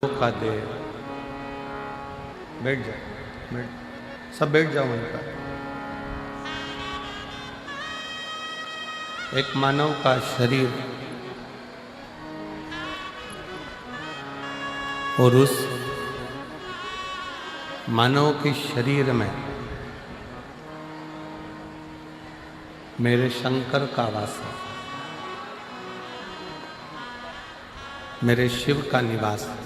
धोखा दे। बैठ जाओ, सब बैठ जाओ वहीं पर। एक मानव का शरीर और उस मानव के शरीर में मेरे शंकर का वास है, मेरे शिव का निवास है।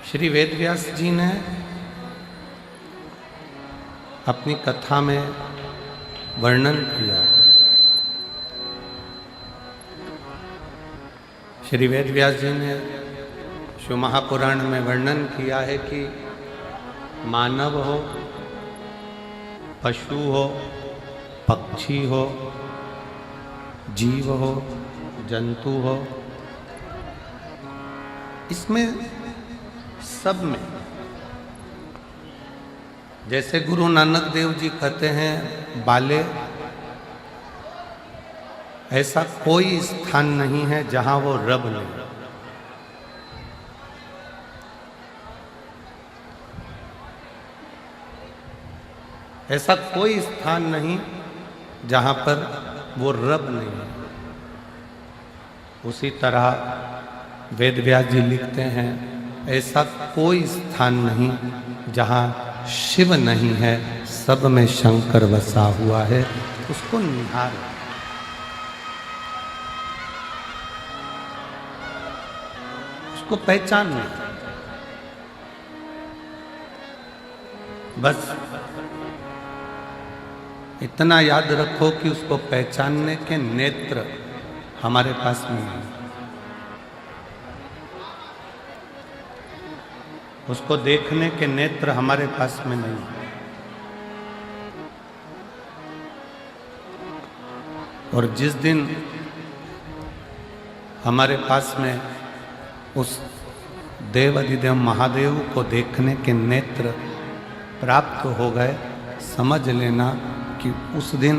श्री वेदव्यास जी ने अपनी कथा में वर्णन किया है। श्री वेदव्यास जी ने शिव महापुराण में वर्णन किया है कि मानव हो, पशु हो, पक्षी हो, जीव हो, जंतु हो, इसमें सब में जैसे गुरु नानक देव जी कहते हैं बाले, ऐसा कोई स्थान नहीं है जहां वो रब नहीं। ऐसा कोई स्थान नहीं जहां पर वो रब नहीं है। उसी तरह वेदव्यास जी लिखते हैं ऐसा कोई स्थान नहीं जहां शिव नहीं है, सब में शंकर बसा हुआ है। उसको निहार, उसको पहचान नहीं, बस इतना याद रखो कि उसको पहचानने के नेत्र हमारे पास नहीं है। उसको देखने के नेत्र हमारे पास में नहीं है। और जिस दिन हमारे पास में उस देव अधिदेव महादेव को देखने के नेत्र प्राप्त हो गए, समझ लेना कि उस दिन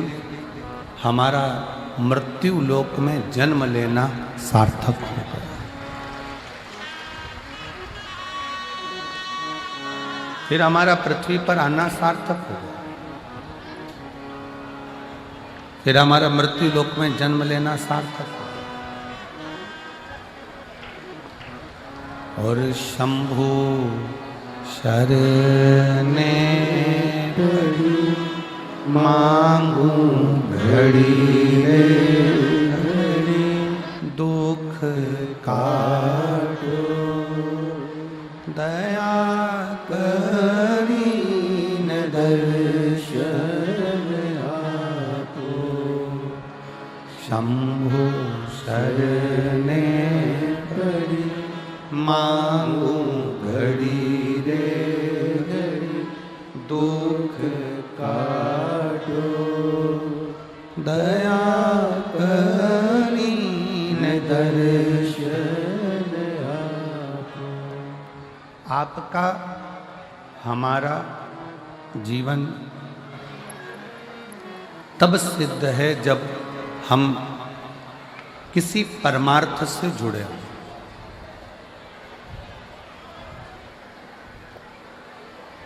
हमारा मृत्यु लोक में जन्म लेना सार्थक हो गया। फिर हमारा पृथ्वी पर आना सार्थक हो गया। फिर हमारा मृत्यु लोक में जन्म लेना सार्थक हो गया। और शंभु शरणे पड़ी मांगू घड़ी रे घड़ी, दुख काटो दया करीन दर्शन आपो। शंभु शरणे पड़ी मांगू घड़ी रे घड़ी, दुख काटो दया करीन दर्शन आपो। आपका हमारा जीवन तब सिद्ध है जब हम किसी परमार्थ से जुड़े हों।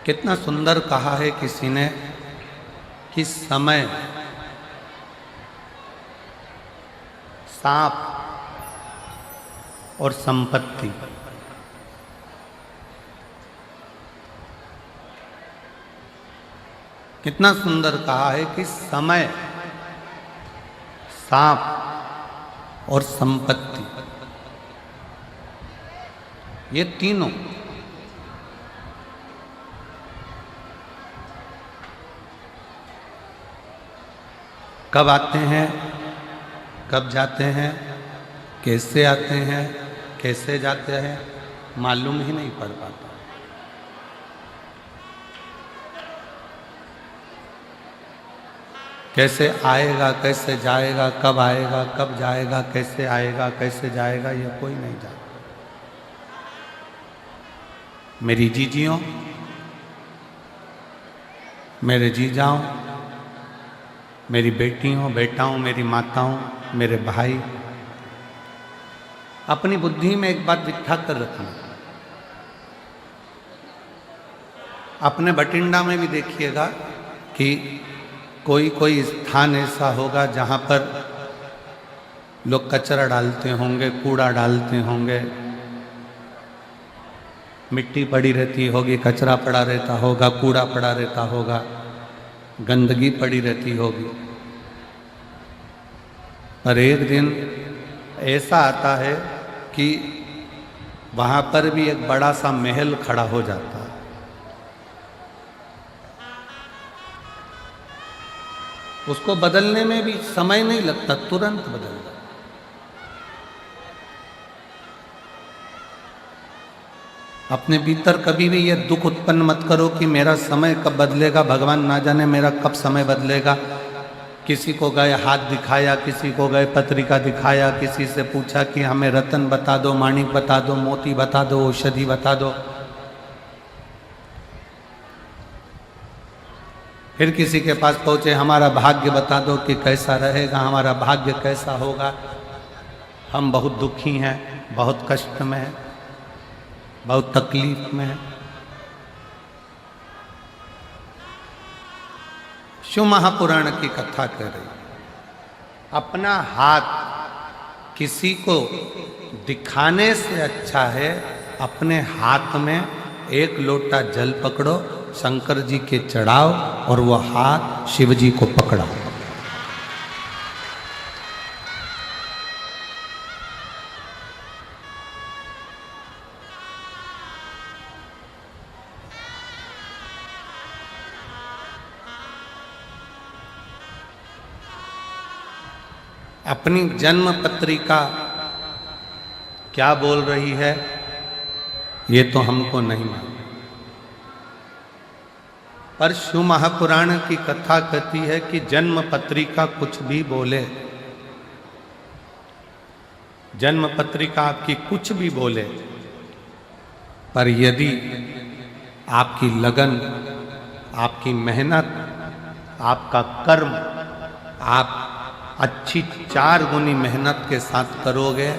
कितना सुंदर कहा है किसी ने कि समय सांप और संपत्ति, कितना सुंदर कहा है कि समय, सांप और संपत्ति, ये तीनों कब आते हैं, कब जाते हैं, कैसे आते हैं, कैसे जाते हैं, मालूम ही नहीं पड़ पाता। कैसे आएगा, कैसे जाएगा, कब आएगा, कब जाएगा, कैसे आएगा, कैसे जाएगा, ये कोई नहीं जानता। मेरी जीजियों, मेरे जीजाओं, मेरी बेटियों, बेटाओं, मेरी माताओं, मेरे भाई, अपनी बुद्धि में एक बात बिठा कर रखना। अपने बठिंडा में भी देखिएगा कि कोई कोई स्थान ऐसा होगा जहाँ पर लोग कचरा डालते होंगे, कूड़ा डालते होंगे, मिट्टी पड़ी रहती होगी, कचरा पड़ा रहता होगा, कूड़ा पड़ा रहता होगा, गंदगी पड़ी रहती होगी। पर एक दिन ऐसा आता है कि वहाँ पर भी एक बड़ा सा महल खड़ा हो जाता है। उसको बदलने में भी समय नहीं लगता, तुरंत बदल जाता। अपने भीतर कभी भी ये दुख उत्पन्न मत करो कि मेरा समय कब बदलेगा, भगवान ना जाने मेरा कब समय बदलेगा। किसी को गए हाथ दिखाया, किसी को गए पत्रिका दिखाया, किसी से पूछा कि हमें रतन बता दो, माणिक बता दो, मोती बता दो, औषधि बता दो। फिर किसी के पास पहुंचे, हमारा भाग्य बता दो कि कैसा रहेगा, हमारा भाग्य कैसा होगा। हम बहुत दुखी हैं, बहुत कष्ट में हैं, बहुत तकलीफ में हैं। शिव महापुराण की कथा कर रही, अपना हाथ किसी को दिखाने से अच्छा है अपने हाथ में एक लोटा जल पकड़ो, शंकर जी के चढ़ाओ और वो हाथ शिव जी को पकड़ाओ। अपनी जन्म पत्रिका क्या बोल रही है ये तो हमको नहीं मालूम, पर शिव महापुराण की कथा कहती है कि जन्म पत्रिका कुछ भी बोले, जन्म पत्रिका आपकी कुछ भी बोले, पर यदि आपकी लगन, आपकी मेहनत, आपका कर्म आप अच्छी 4 गुनी मेहनत के साथ करोगे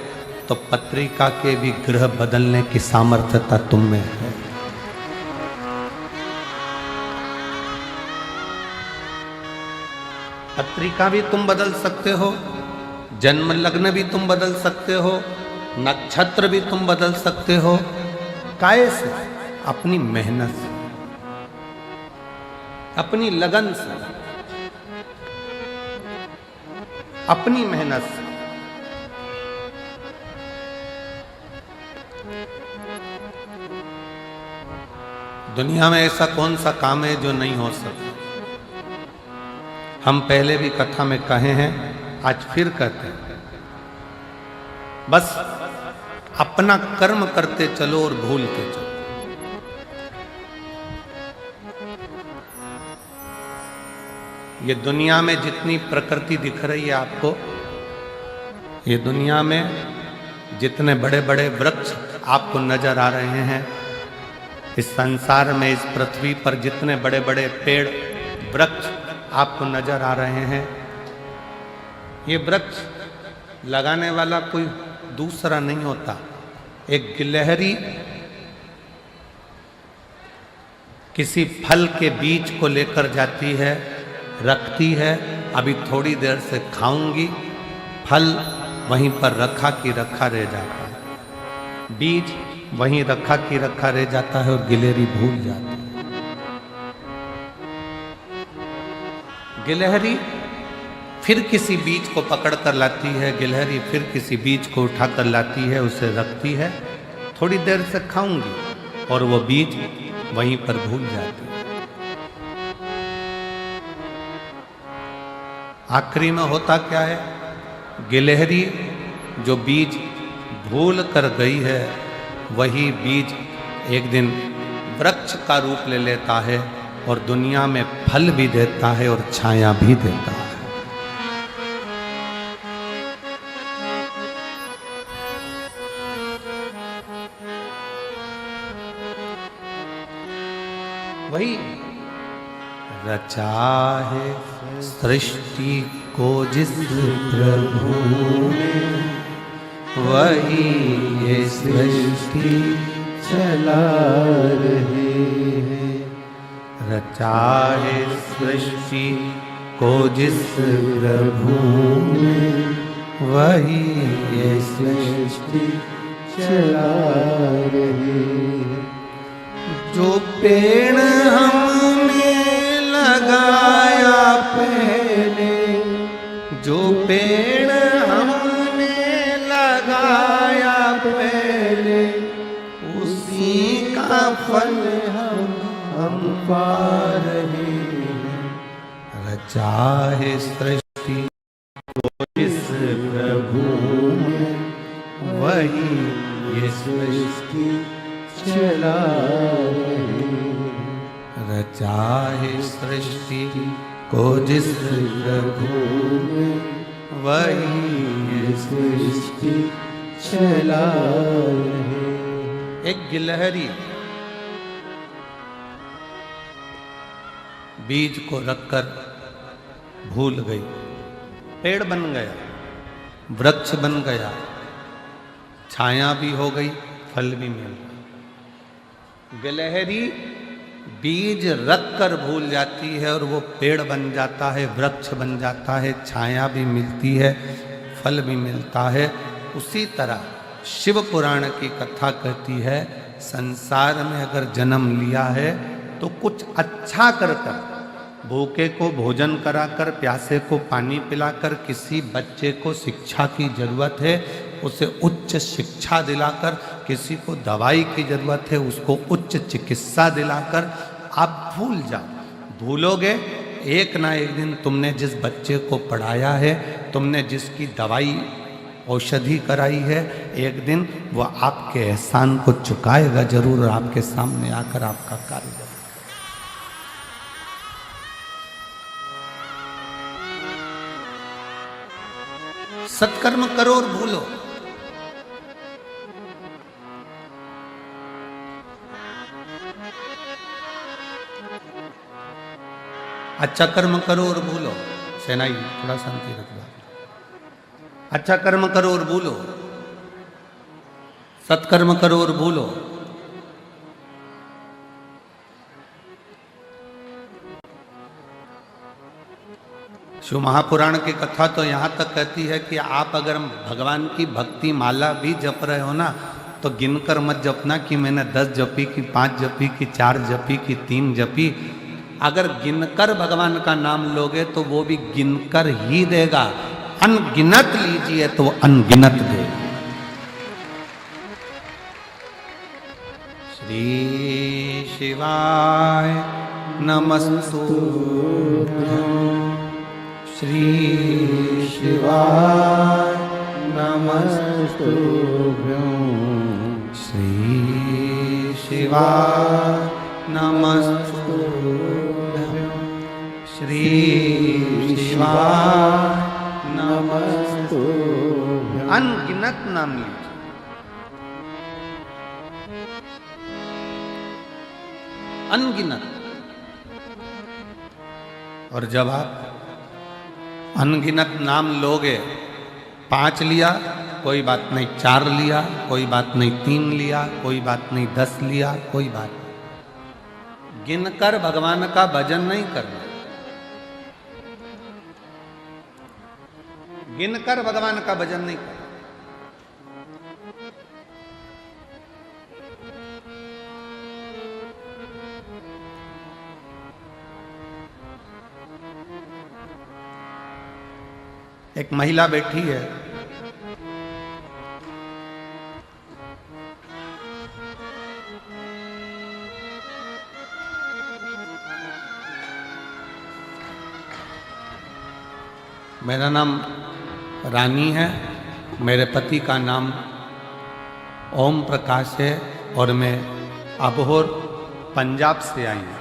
तो पत्रिका के भी ग्रह बदलने की सामर्थ्यता तुम में है। पत्रिका भी तुम बदल सकते हो, जन्म लग्न भी तुम बदल सकते हो, नक्षत्र भी तुम बदल सकते हो। काहे से? अपनी मेहनत से, अपनी लगन से, अपनी मेहनत से। दुनिया में ऐसा कौन सा काम है जो नहीं हो सकता? हम पहले भी कथा में कहे हैं, आज फिर कहते हैं, बस अपना कर्म करते चलो और भूलते चलो। ये दुनिया में जितनी प्रकृति दिख रही है आपको, ये दुनिया में जितने बड़े बड़े वृक्ष आपको नजर आ रहे हैं, इस संसार में, इस पृथ्वी पर जितने बड़े बड़े पेड़ वृक्ष आपको नजर आ रहे हैं, ये वृक्ष लगाने वाला कोई दूसरा नहीं होता। एक गिलहरी किसी फल के बीज को लेकर जाती है, रखती है, अभी थोड़ी देर से खाऊंगी, फल वहीं पर रखा की रखा रह जाता है, बीज वहीं रखा की रखा रह जाता है और गिलहरी भूल जाती है। गिलहरी फिर किसी बीज को पकड़ कर लाती है, गिलहरी फिर किसी बीज को उठा कर लाती है, उसे रखती है, थोड़ी देर से खाऊंगी, और वो बीज वहीं पर भूल जाती है। आखिरी में होता क्या है? गिलहरी जो बीज भूल कर गई है, वही बीज एक दिन वृक्ष का रूप ले लेता है और दुनिया में फल भी देता है और छाया भी देता है। वही रचा है सृष्टि को जिस प्रभु ने, वही ये सृष्टि चला रहे हैं। रचा है सृष्टि को जिस प्रभु ने, वही ये सृष्टि चला रहे हैं। जो पेड़ हमने लगाया पहले, जो पेड़ हमने लगाया पहले, उसी का फल हम पा रहे हैं। रचा है सृष्टि को जिस प्रभु ने, वही ये सृष्टि चला रहे हैं। रचा है सृष्टि को जिस प्रभु ने, वही ये सृष्टि चला रहे हैं। एक गिलहरी बीज को रखकर भूल गई, पेड़ बन गया, वृक्ष बन गया, छाया भी हो गई, फल भी मिल गया। गिलहरी बीज रखकर भूल जाती है और वो पेड़ बन जाता है, वृक्ष बन जाता है, छाया भी मिलती है, फल भी मिलता है। उसी तरह शिव पुराण की कथा कहती है, संसार में अगर जन्म लिया है तो कुछ अच्छा कर कर, भूखे को भोजन कराकर, प्यासे को पानी पिलाकर, किसी बच्चे को शिक्षा की जरूरत है उसे उच्च शिक्षा दिलाकर, किसी को दवाई की जरूरत है उसको उच्च चिकित्सा दिलाकर आप भूल जाओ। भूलोगे एक ना एक दिन तुमने जिस बच्चे को पढ़ाया है, तुमने जिसकी दवाई औषधि कराई है, एक दिन वह आपके एहसान को चुकाएगा जरूर और आपके सामने आकर आपका कार्य करेगा। सत्कर्म करो और भूलो। अच्छा कर्म करो और भूलो। सेनाई थोड़ा शांति रखो। अच्छा कर्म करो और भूलो, सत्कर्म करो और भूलो। शिव महापुराण की कथा तो यहाँ तक कहती है कि आप अगर भगवान की भक्ति माला भी जप रहे हो ना, तो गिनकर मत जपना कि मैंने 10 जपी कि 5 जपी कि 4 जपी कि 3 जपी। अगर गिनकर भगवान का नाम लोगे तो वो भी गिनकर ही देगा। अनगिनत लीजिए तो अनगिनत देगा। श्री शिवाय नमस्तुभ्यं। श्री शिवाय नमस्तुभ्यं। श्री शिवाय नमस्तुभ्यं। श्री शिवाय नमस्तुभ्यं। अनगिनत नाम लीजिए। अनगिनत। और जब आप अनगिनत नाम लोगे, 5 लिया कोई बात नहीं, 4 लिया कोई बात नहीं, 3 लिया कोई बात नहीं, 10 लिया कोई बात नहीं, गिनकर भगवान का भजन नहीं करना। गिनकर भगवान का भजन नहीं करना। एक महिला बैठी है, मेरा नाम रानी है, मेरे पति का नाम ओम प्रकाश है और मैं अबोहर पंजाब से आई हूँ।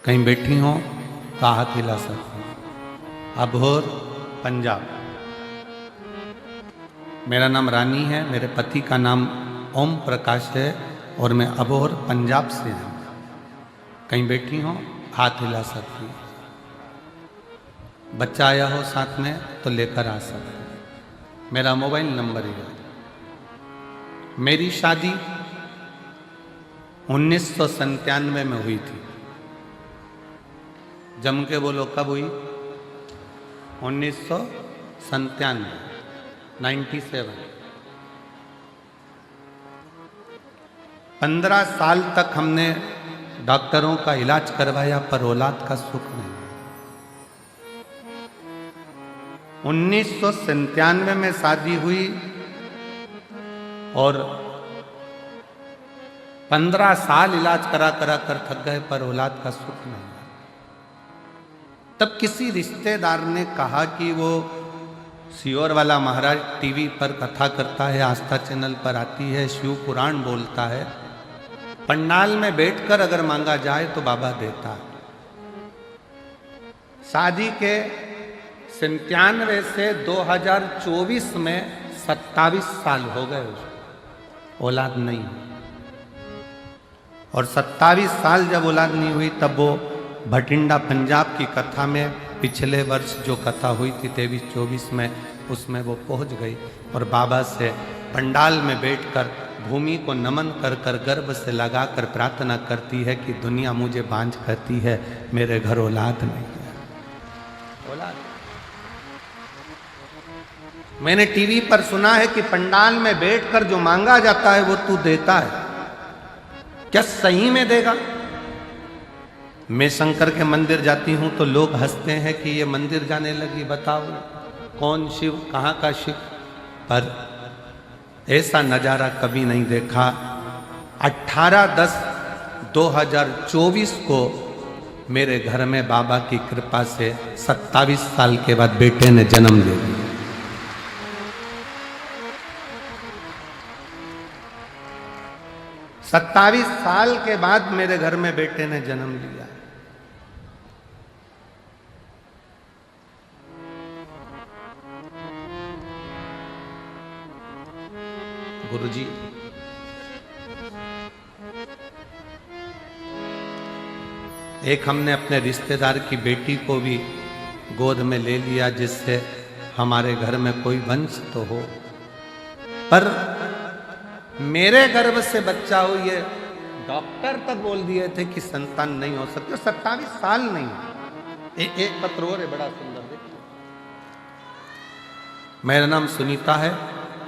कहीं बैठी हो तो हाथ हिला सकती हूँ। अबोहर पंजाब। मेरा नाम रानी है, मेरे पति का नाम ओम प्रकाश है और मैं अबोहर पंजाब से हूँ। कहीं बैठी हो हाथ हिला सकती हूँ। बच्चा आया हो साथ में तो लेकर आ सकते। मेरा मोबाइल नंबर ही है। मेरी शादी 1997 में हुई थी। जम के बोलो कब हुई? 1997, 97। 15 साल तक हमने डॉक्टरों का इलाज करवाया पर औलाद का सुख नहीं। 1997 में शादी हुई और 15 साल इलाज करा कर थक गए पर औलाद का सुख नहीं। तब किसी रिश्तेदार ने कहा कि वो सियोर वाला महाराज टीवी पर कथा करता है, आस्था चैनल पर आती है, शिव पुराण बोलता है, पंडाल में बैठकर अगर मांगा जाए तो बाबा देता है। शादी के 97 से 2024 में 27 साल हो गए, औलाद नहीं। और 27 साल जब औलाद नहीं हुई तब वो भटिंडा पंजाब की कथा में पिछले वर्ष जो कथा हुई थी 23-24 में, उसमें वो पहुंच गई और बाबा से पंडाल में बैठकर भूमि को नमन कर कर गर्भ से लगाकर प्रार्थना करती है कि दुनिया मुझे बांझ कहती है, मेरे घर औलाद नहीं है। औलाद मैंने टीवी पर सुना है कि पंडाल में बैठकर जो मांगा जाता है वो तू देता है। क्या सही में देगा? मैं शंकर के मंदिर जाती हूं तो लोग हंसते हैं कि ये मंदिर जाने लगी, बताओ कौन शिव, कहाँ का शिव। पर ऐसा नजारा कभी नहीं देखा। 18/10/2024 को मेरे घर में बाबा की कृपा से 27 साल के बाद बेटे ने जन्म ले लिया। 27 साल के बाद मेरे घर में बेटे ने जन्म लिया। गुरुजी, एक हमने अपने रिश्तेदार की बेटी को भी गोद में ले लिया जिससे हमारे घर में कोई वंश तो हो, पर मेरे गर्भ से बच्चा हो ये डॉक्टर तक बोल दिए थे कि संतान नहीं हो सकती। 27 साल नहीं। एक पत्र और है बड़ा सुंदर, देखो। मेरा नाम सुनीता है,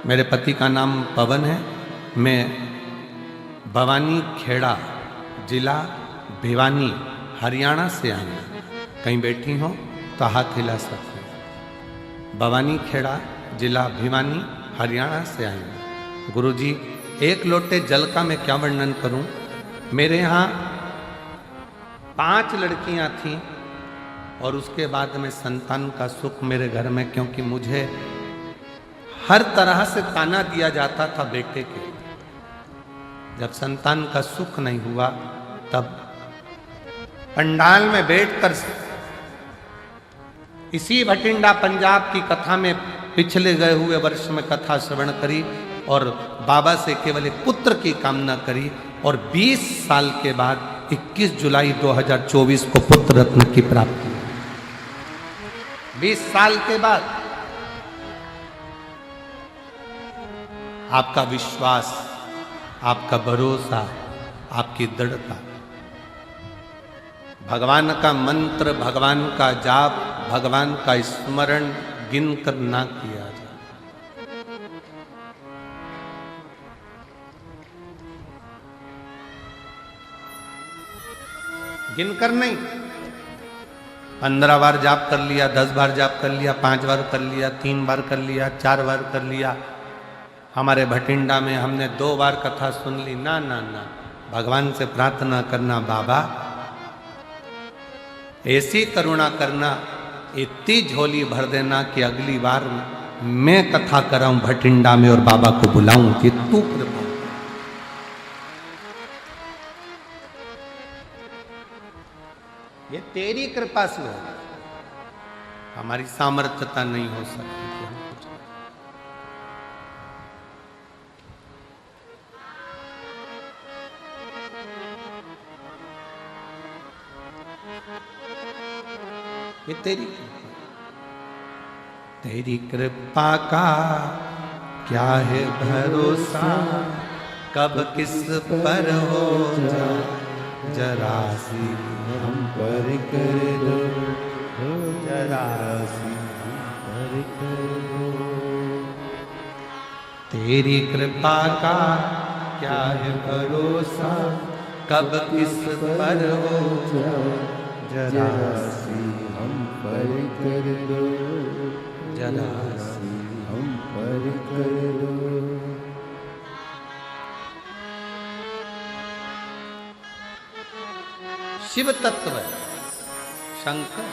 मेरे पति का नाम पवन है। मैं भवानी खेड़ा, जिला भिवानी, हरियाणा से आई हूँ। कहीं बैठी हो तो हाथ हिला सकते हैं। भवानी खेड़ा, जिला भिवानी, हरियाणा से आई हूँ। गुरुजी, एक लोटे जल का मैं क्या वर्णन करूं। मेरे यहाँ 5 लड़कियां थीं और उसके बाद में संतान का सुख मेरे घर में, क्योंकि मुझे हर तरह से ताना दिया जाता था बेटे के। जब संतान का सुख नहीं हुआ तब पंडाल में बैठकर इसी भटिंडा पंजाब की कथा में पिछले गए हुए वर्ष में कथा श्रवण करी और बाबा से केवल एक पुत्र की कामना करी और 20 साल के बाद 21 जुलाई 2024 को पुत्र रत्न की प्राप्ति। 20 साल के बाद आपका विश्वास, आपका भरोसा, आपकी दृढ़ता, भगवान का मंत्र, भगवान का जाप, भगवान का स्मरण गिन कर ना किया जाए। गिनकर नहीं। 15 बार जाप कर लिया, 10 बार जाप कर लिया, 5 बार कर लिया, 3 बार कर लिया, 4 बार कर लिया। हमारे भटिंडा में हमने 2 बार कथा सुन ली। ना ना ना, भगवान से प्रार्थना करना, बाबा ऐसी करुणा करना, इतनी झोली भर देना कि अगली बार मैं कथा कराऊं भटिंडा में और बाबा को बुलाऊं कि तू कृपा। ये तेरी कृपा से हो, हमारी सामर्थ्यता नहीं हो सकती कि हम कुछ। ये तेरी कृपा। तेरी कृपा का क्या है भरोसा, कब किस पर हो जा जरा सी हम पर कर दो, जरा सी हम पर कर दो। तेरी कृपा का क्या है भरोसा, कब किस पर हो जा जरा सी हम पर कर दो, जरा सी हम पर कर दो। शिव तत्व है, शंकर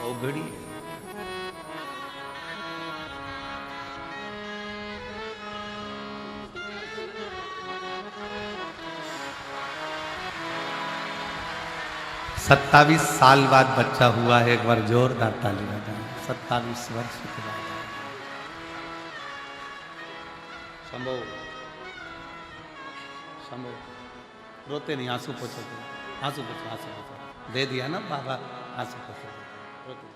औघड़ी है। सत्तावीस साल बाद बच्चा हुआ है, एक बार जोरदार ताली बजाएं। 27 वर्ष के बाद। शंभो शंभो, रोते नहीं, आंसू पोछो, आंसू पोछो, आंसू पोछो। दे दिया ना बाबा, आंसू पोछो, रोते नहीं।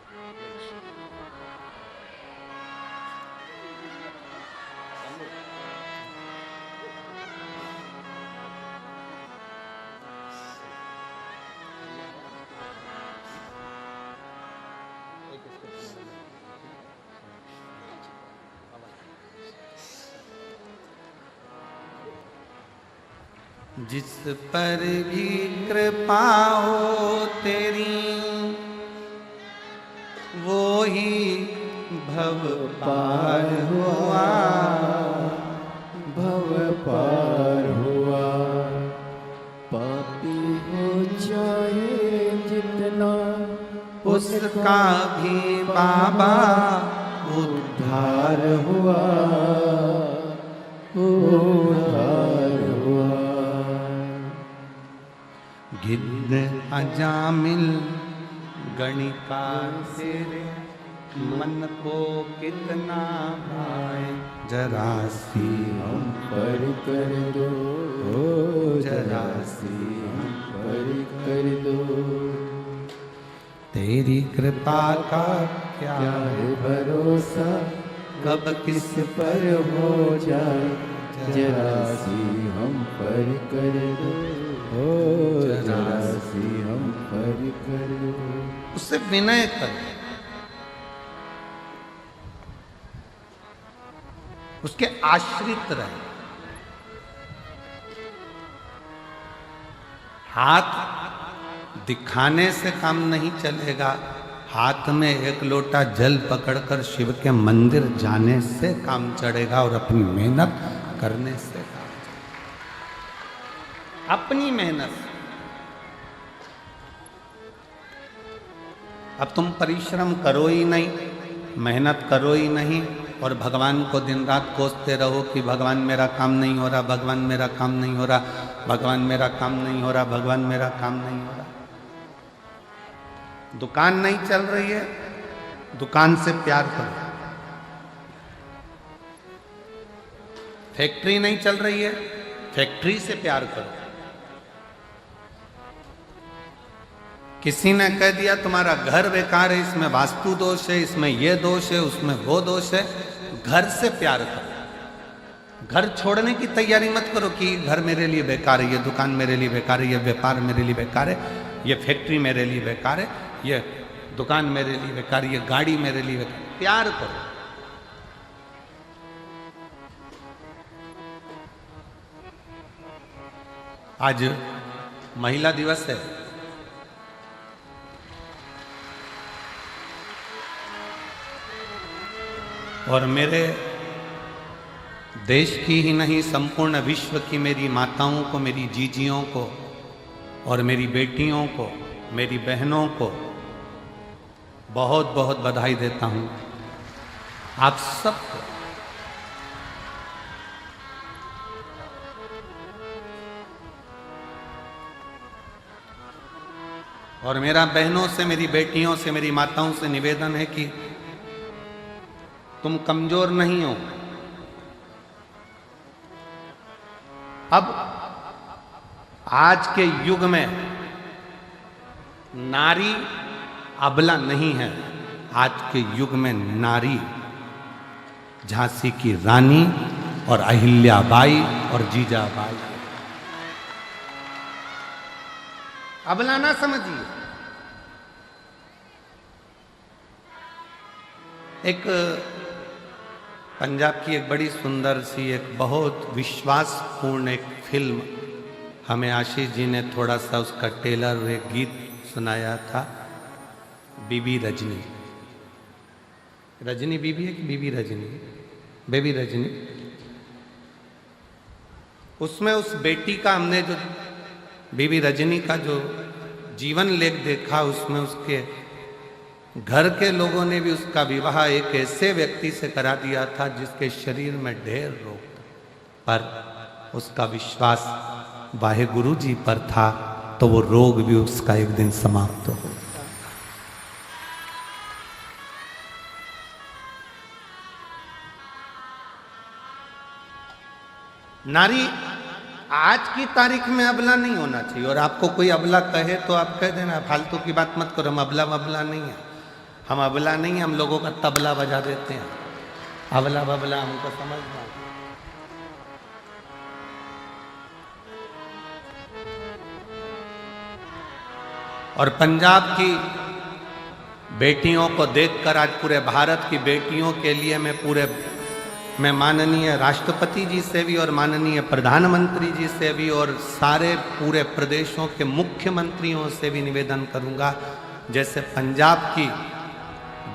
जिस पर भी कृपा हो तेरी, वो ही भव पार हुआ, भव पार हुआ। पापी हो चाहे जितना, उसका भी बाबा उद्धार हुआ, उद्धार हुआ। गिद्ध अजामिल गणिका तेरे, मन को कितना भाए जरा सी हम पर कर दो, जरा सी हम पर कर दो। तेरी कृपा का क्या क्या है भरोसा, कब किस पर हो जाए जरा सी हम पर कर दो, जरा सी हम पर कर दो। उससे विनय कर, उसके आश्रित रहे। हाथ दिखाने से काम नहीं चलेगा, हाथ में एक लोटा जल पकड़कर शिव के मंदिर जाने से काम चढ़ेगा, और अपनी मेहनत करने से काम चढ़ेगा। अपनी मेहनत। अब तुम परिश्रम करो ही नहीं, मेहनत करो ही नहीं, और भगवान को दिन रात कोसते रहो कि भगवान मेरा काम नहीं हो रहा, भगवान मेरा काम नहीं हो रहा, भगवान मेरा काम नहीं हो रहा, भगवान मेरा काम नहीं हो रहा। दुकान नहीं चल रही है, दुकान से प्यार करो। फैक्ट्री नहीं चल रही है, फैक्ट्री से प्यार करो। किसी ने कह दिया तुम्हारा घर बेकार है, इसमें वास्तु दोष है, इसमें ये दोष है, उसमें वो दोष है, घर से प्यार करो। घर छोड़ने की तैयारी मत करो कि घर मेरे लिए बेकार है, ये दुकान मेरे लिए बेकार है, ये व्यापार मेरे लिए बेकार है, ये फैक्ट्री मेरे लिए बेकार है, ये दुकान मेरे लिए बेकार है, ये गाड़ी मेरे लिए बेकार है। प्यार करो। आज महिला दिवस है, और मेरे देश की ही नहीं संपूर्ण विश्व की मेरी माताओं को, मेरी जीजियों को और मेरी बेटियों को, मेरी बहनों को बहुत बहुत बधाई देता हूँ। आप सबको और मेरा बहनों से, मेरी बेटियों से, मेरी माताओं से निवेदन है कि तुम कमजोर नहीं हो। अब आज के युग में नारी अबला नहीं है, आज के युग में नारी झांसी की रानी और अहिल्याबाई और जीजाबाई। अबला ना समझिए। एक पंजाब की एक बड़ी सुंदर सी एक बहुत विश्वासपूर्ण एक फिल्म हमें आशीष जी ने थोड़ा सा उसका टेलर एक गीत सुनाया था, बीबी रजनी। रजनी बीबी है कि बीबी रजनी? बेबी रजनी। उसमें उस बेटी का हमने जो बीबी रजनी का जो जीवन लेख देखा, उसमें उसके घर के लोगों ने भी उसका विवाह एक ऐसे व्यक्ति से करा दिया था जिसके शरीर में ढेर रोग था, पर उसका विश्वास वाहेगुरु जी पर था, तो वो रोग भी उसका एक दिन समाप्त हो। नारी आज की तारीख में अबला नहीं होना चाहिए। और आपको कोई अबला कहे तो आप कह देना, फालतू की बात मत करो, हम अबला वबला नहीं है, हम अबला नहीं है, हम लोगों का तबला बजा देते हैं। अबला बबला हमको समझना। और पंजाब की बेटियों को देखकर आज पूरे भारत की बेटियों के लिए मैं माननीय राष्ट्रपति जी से भी और माननीय प्रधानमंत्री जी से भी और सारे पूरे प्रदेशों के मुख्यमंत्रियों से भी निवेदन करूंगा, जैसे पंजाब की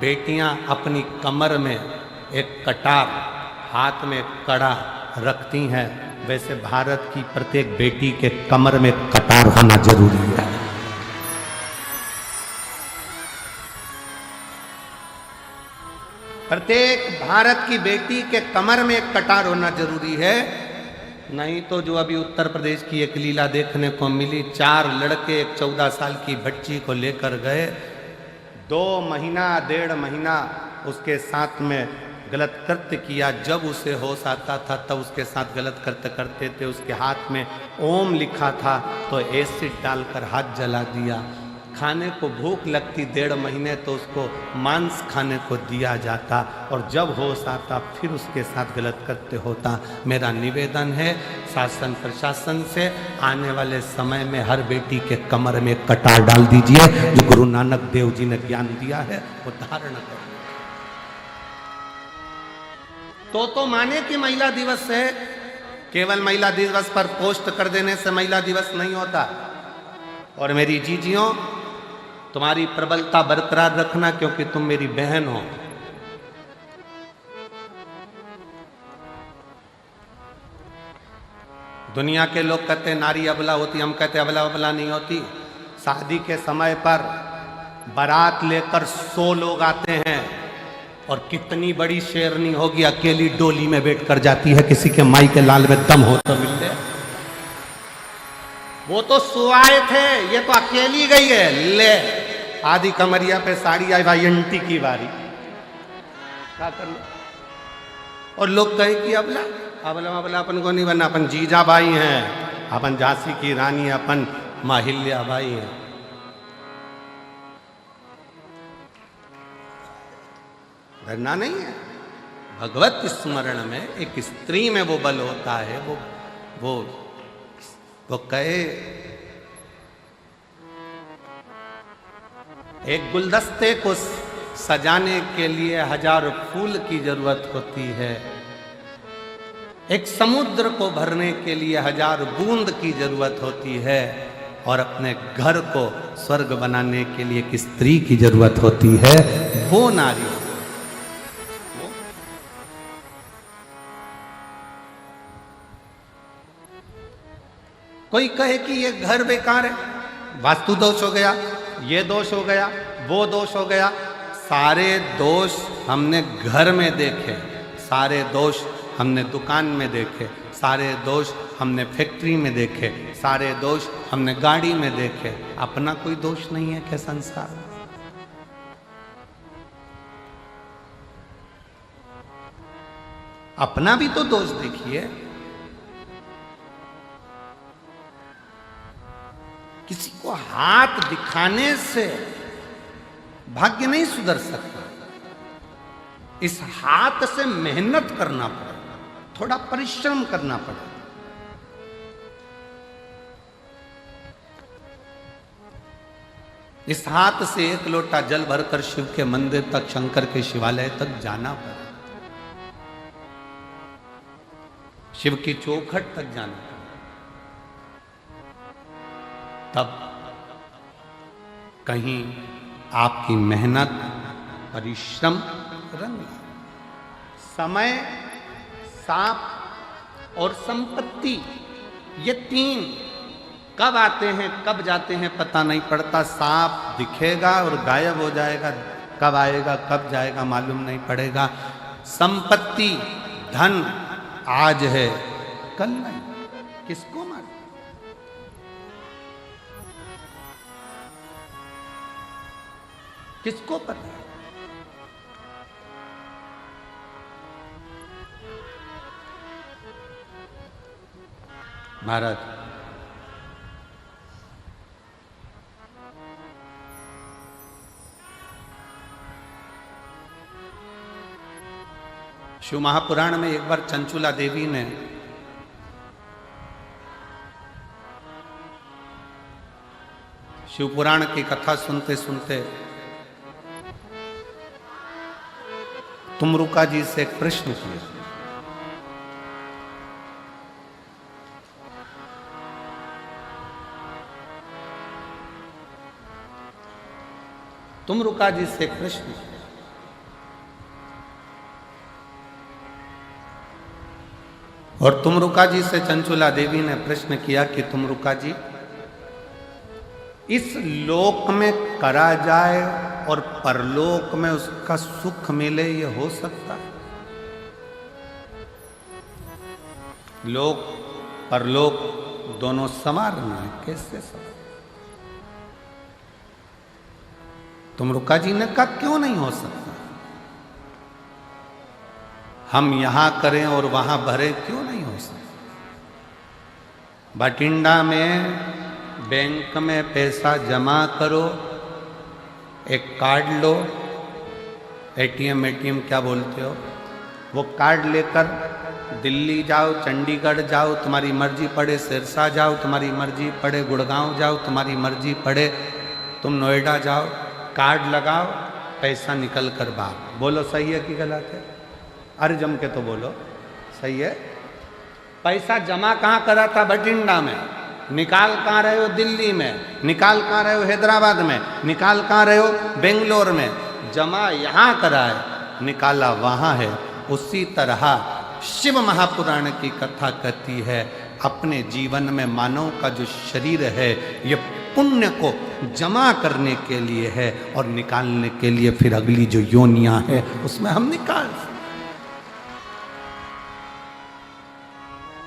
बेटियां अपनी कमर में एक कटार, हाथ में कड़ा रखती हैं, वैसे भारत की प्रत्येक बेटी के कमर में कटार होना जरूरी है। प्रत्येक भारत की बेटी के कमर में एक कटार होना जरूरी है। नहीं तो जो अभी उत्तर प्रदेश की एक लीला देखने को मिली, 4 लड़के एक 14 साल की बच्ची को लेकर गए, 2 महीना 1.5 महीना उसके साथ में गलत कृत्य किया। जब उसे होश आता था तब उसके साथ गलत कृत्य करते थे। उसके हाथ में ओम लिखा था तो एसिड डालकर हाथ जला दिया। खाने को भूख लगती 1.5 महीने तो उसको मांस खाने को दिया जाता, और जब होश आता फिर उसके साथ गलत कृत्य होता। मेरा निवेदन है शासन प्रशासन से, आने वाले समय में हर बेटी के कमर में कटार डाल दीजिए, जो गुरु नानक देव जी ने ज्ञान दिया है वो धारण करें। तो माने कि महिला दिवस है, केवल महिला दिवस पर पोस्ट कर देने से महिला दिवस नहीं होता। और मेरी जीजियों, तुम्हारी प्रबलता बरकरार रखना, क्योंकि तुम मेरी बहन हो। दुनिया के लोग कहते हैं नारी अबला होती, हम कहते अबला अबला नहीं होती। शादी के समय पर बारात लेकर 100 लोग आते हैं, और कितनी बड़ी शेरनी होगी अकेली डोली में बैठ कर जाती है, किसी के माई के लाल में दम हो तो मिल ले। वो तो सुआए थे, ये तो अकेली गई है। ले आधी कमरिया पे साड़ी आई, भाई अंटी की बारी, क्या कर लो। और लोग कहे कि अबला अबला अबला अपन को नहीं बनना, अपन जीजाबाई हैं, अपन झांसी की रानी, अपन अहिल्याबाई हैं। डरना नहीं है। भगवत स्मरण में एक स्त्री में वो बल होता है। वो कहे एक गुलदस्ते को सजाने के लिए 1000 फूल की जरूरत होती है, एक समुद्र को भरने के लिए 1000 बूंद की जरूरत होती है, और अपने घर को स्वर्ग बनाने के लिए एक स्त्री की जरूरत होती है। वो नारी कोई कहे कि ये घर बेकार है, वास्तु दोष हो गया, ये दोष हो गया, वो दोष हो गया। सारे दोष हमने घर में देखे, सारे दोष हमने दुकान में देखे, सारे दोष हमने फैक्ट्री में देखे, सारे दोष हमने गाड़ी में देखे। अपना कोई दोष नहीं है क्या संसार में? अपना भी तो दोष देखिए। किसी को हाथ दिखाने से भाग्य नहीं सुधर सकता। इस हाथ से मेहनत करना पड़ेगा, थोड़ा परिश्रम करना पड़ेगा। इस हाथ से एक लोटा जल भरकर शिव के मंदिर तक, शंकर के शिवालय तक जाना पड़ेगा, शिव की चौखट तक जाना पड़ेगा, तब कहीं आपकी मेहनत, परिश्रम रंग। समय, सांप और संपत्ति, ये तीन कब आते हैं कब जाते हैं पता नहीं पड़ता। सांप दिखेगा और गायब हो जाएगा, कब आएगा कब जाएगा मालूम नहीं पड़ेगा। संपत्ति, धन आज है कल नहीं, किसको मालूम। किसको पता है। महाराज, शिव महापुराण में एक बार चंचुला देवी ने शिव पुराण की कथा सुनते सुनते तुमरुका जी से एक प्रश्न किया। तुमरुका जी से एक प्रश्न, और तुमरुका जी से चंचुला देवी ने प्रश्न किया कि तुमरुका जी, इस लोक में करा जाए और परलोक में उसका सुख मिले, ये हो सकता है? लोक परलोक दोनों समान है, कैसे समान? तुमरुका जी ने कहा क्यों नहीं हो सकता? हम यहां करें और वहां भरे, क्यों नहीं हो सकता? बठिंडा में बैंक में पैसा जमा करो, एक कार्ड लो, एटीएम क्या बोलते हो, वो कार्ड लेकर दिल्ली जाओ, चंडीगढ़ जाओ, तुम्हारी मर्जी पड़े सिरसा जाओ, तुम्हारी मर्जी पड़े गुड़गांव जाओ, तुम्हारी मर्जी पड़े तुम नोएडा जाओ, कार्ड लगाओ, पैसा निकल कर बाहर। बोलो सही है कि गलत है? अरे जम के तो बोलो सही है। पैसा जमा कहाँ करा था? बठिंडा में। निकाल कहाँ रहे हो? दिल्ली में। निकाल कहाँ रहे हो? हैदराबाद में। निकाल कहाँ रहे हो? बेंगलोर में। जमा यहाँ करा है, निकाला वहाँ है। उसी तरह शिव महापुराण की कथा कहती है, अपने जीवन में मानव का जो शरीर है ये पुण्य को जमा करने के लिए है और निकालने के लिए फिर अगली जो योनियां है उसमें हम निकाल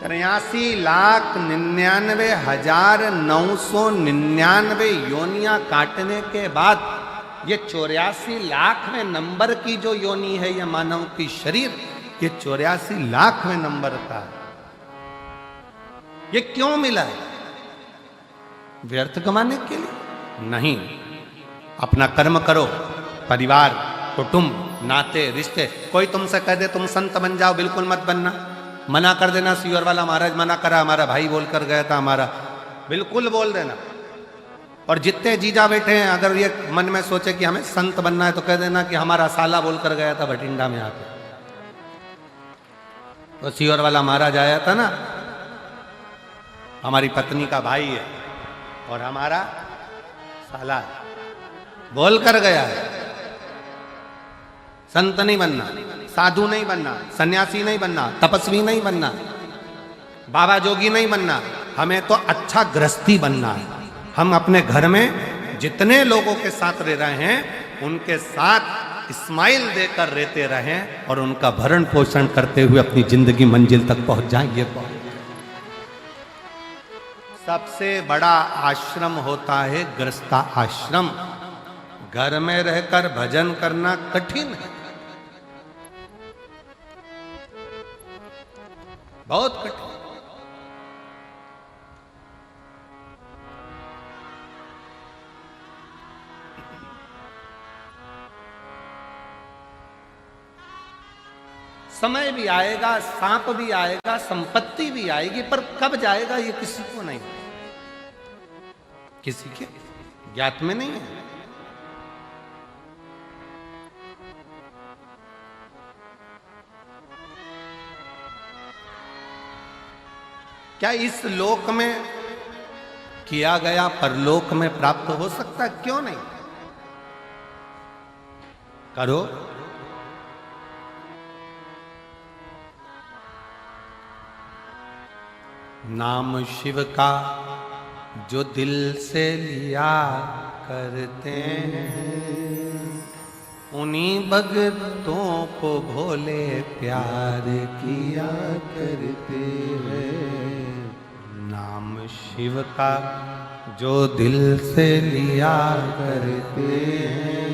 83,99,999 योनियां काटने के बाद ये 84 लाखवें नंबर की जो योनि है, ये मानव की शरीर, ये 84 लाखवें नंबर का। ये क्यों मिला है? व्यर्थ कमाने के लिए नहीं। अपना कर्म करो, परिवार, कुटुंब, नाते, रिश्ते। कोई तुमसे कह दे तुम संत बन जाओ, बिल्कुल मत बनना। मना कर देना, सीवर वाला महाराज मना करा, हमारा भाई बोल कर गया था, हमारा, बिल्कुल बोल देना। और जितने जीजा बैठे हैं, अगर ये मन में सोचे कि हमें संत बनना है तो कह देना कि हमारा साला बोल कर गया था बठिंडा में आके। तो सीवर वाला महाराज आया था ना, हमारी पत्नी का भाई है और हमारा साला बोल कर गया है। संत नहीं बनना, साधु नहीं बनना, सन्यासी नहीं बनना, तपस्वी नहीं बनना, बाबा जोगी नहीं बनना, हमें तो अच्छा गृहस्थी बनना है। हम अपने घर में जितने लोगों के साथ रह रहे हैं उनके साथ स्माइल देकर रहते रहें और उनका भरण पोषण करते हुए अपनी जिंदगी मंजिल तक पहुंच जाएंगे। सबसे बड़ा आश्रम होता है गृहस्था आश्रम। घर में रहकर भजन करना कठिन है, बहुत कठिन। समय भी आएगा, सांप भी आएगा, संपत्ति भी आएगी, पर कब जाएगा ये किसी को नहीं, किसी के ज्ञात में नहीं है। क्या इस लोक में किया गया परलोक में प्राप्त हो सकता है? क्यों नहीं? करो। नाम शिव का जो दिल से लिया करते हैं, उन्हीं भक्तों को भोले प्यार किया करते हैं। नाम शिव का जो दिल से लिया करते हैं,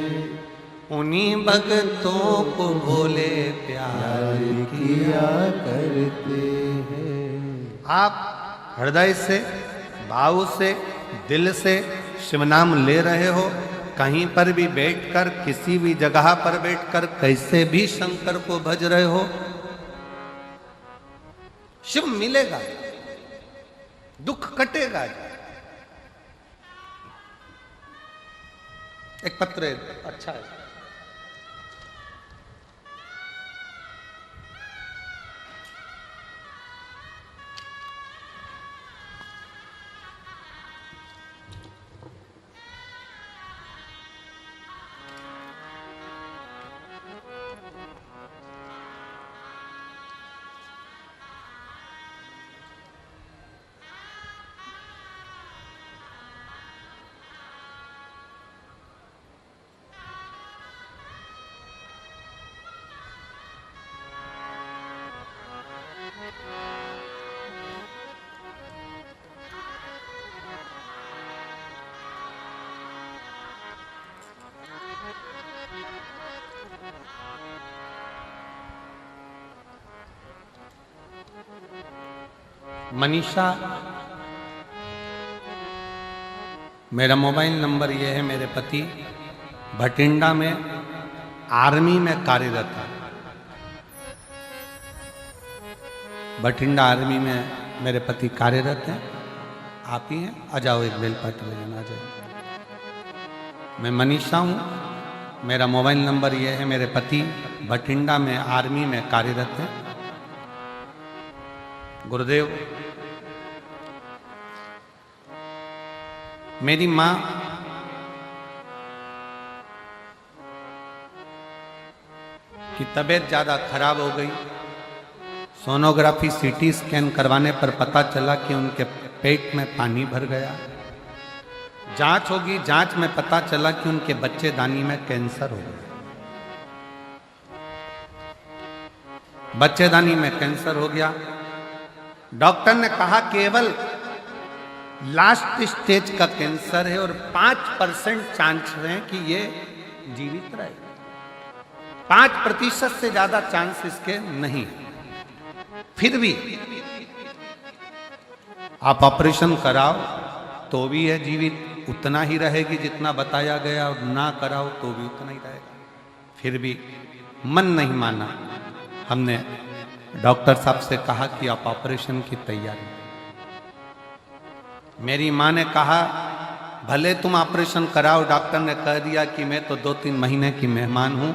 उन्हीं भक्तों को भोले प्यार किया करते हैं। आप हृदय से, भाव से, दिल से शिव नाम ले रहे हो, कहीं पर भी बैठकर, किसी भी जगह पर बैठकर कैसे भी शंकर को भज रहे हो, शिव मिलेगा, दुख कटेगा। एक पत्र है, अच्छा है। मनीषा, मेरा मोबाइल नंबर ये है। मेरे पति भटिंडा में आर्मी में कार्यरत है। भटिंडा आर्मी में मेरे पति कार्यरत हैं। आप ही हैं? आ जाओ, एक बेलपत्र ले जाना, आ जाओ। मैं मनीषा हूँ। मेरा मोबाइल नंबर ये है। मेरे पति भटिंडा में आर्मी में कार्यरत हैं। गुरुदेव, मेरी माँ की तबीयत ज़्यादा खराब हो गई। सोनोग्राफी, सीटी स्कैन करवाने पर पता चला कि उनके पेट में पानी भर गया। जांच होगी, जांच में पता चला कि उनके बच्चेदानी में कैंसर हो गया। बच्चेदानी में कैंसर हो गया। डॉक्टर ने कहा केवल लास्ट स्टेज का कैंसर है और 5% चांस है कि ये जीवित रहे। 5% से ज्यादा चांस इसके नहीं। फिर भी आप ऑपरेशन कराओ तो भी है जीवित, उतना ही रहेगी जितना बताया गया, और ना कराओ तो भी उतना ही रहेगा। फिर भी मन नहीं माना। हमने डॉक्टर साहब से कहा कि आप ऑपरेशन की तैयारी। मेरी माँ ने कहा भले तुम ऑपरेशन कराओ, डॉक्टर ने कह दिया कि मैं तो 2-3 महीने की मेहमान हूं,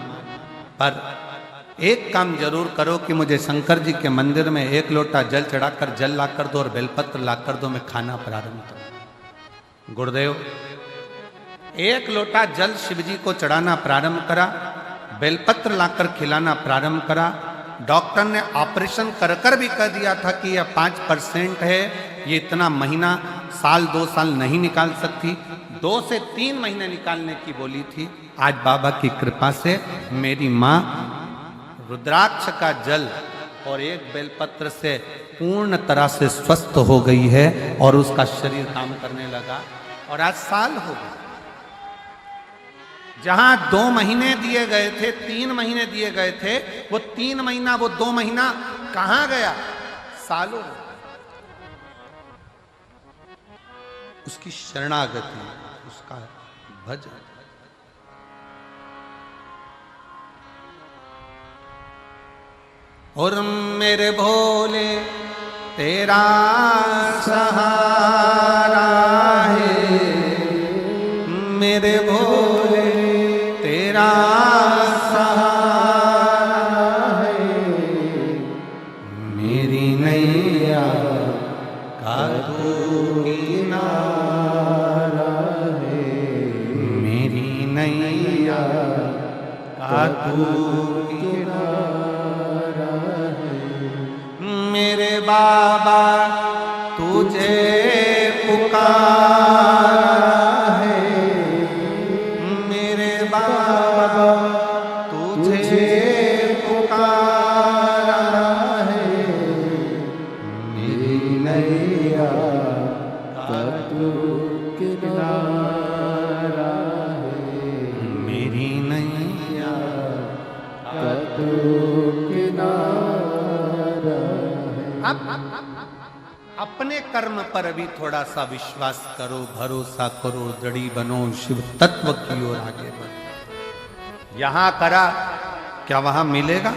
पर एक काम जरूर करो कि मुझे शंकर जी के मंदिर में 1 लोटा जल चढ़ाकर जल लाकर दो और बेलपत्र लाकर दो, मैं खाना प्रारंभ करूं। गुरुदेव, 1 लोटा जल शिव जी को चढ़ाना प्रारंभ करा, बेलपत्र लाकर खिलाना प्रारंभ करा। डॉक्टर ने ऑपरेशन कर कर भी कह दिया था कि यह 5% है, ये इतना महीना, साल 2 साल नहीं निकाल सकती। 2 से 3 महीने निकालने की बोली थी। आज बाबा की कृपा से मेरी माँ रुद्राक्ष का जल और 1 बेलपत्र से पूर्ण तरह से स्वस्थ हो गई है और उसका शरीर काम करने लगा और आज साल हो गया। जहां 2 महीने दिए गए थे, 3 महीने दिए गए थे, वो 3 महीना, वो 2 महीना कहां गया? सालों। उसकी शरणागति, उसका भजन। और मेरे भोले तेरा सहारा है, मेरे भोले तेरा सहारा है, मेरी नैया का तू किनारा है, मेरी नैया का तू किनारा है। मेरे बाबा तुझे पुकारा है, मेरे बाबा तुझे पुकारा है, मेरी नैया का तू किनारा है, मेरी नैया का तू किनारा है। अपने कर्म पर भी थोड़ा सा विश्वास करो, भरोसा करो, दृढ़ी बनो, शिव तत्व की ओर आगे बढ़ो। यहां करा क्या वहां मिलेगा?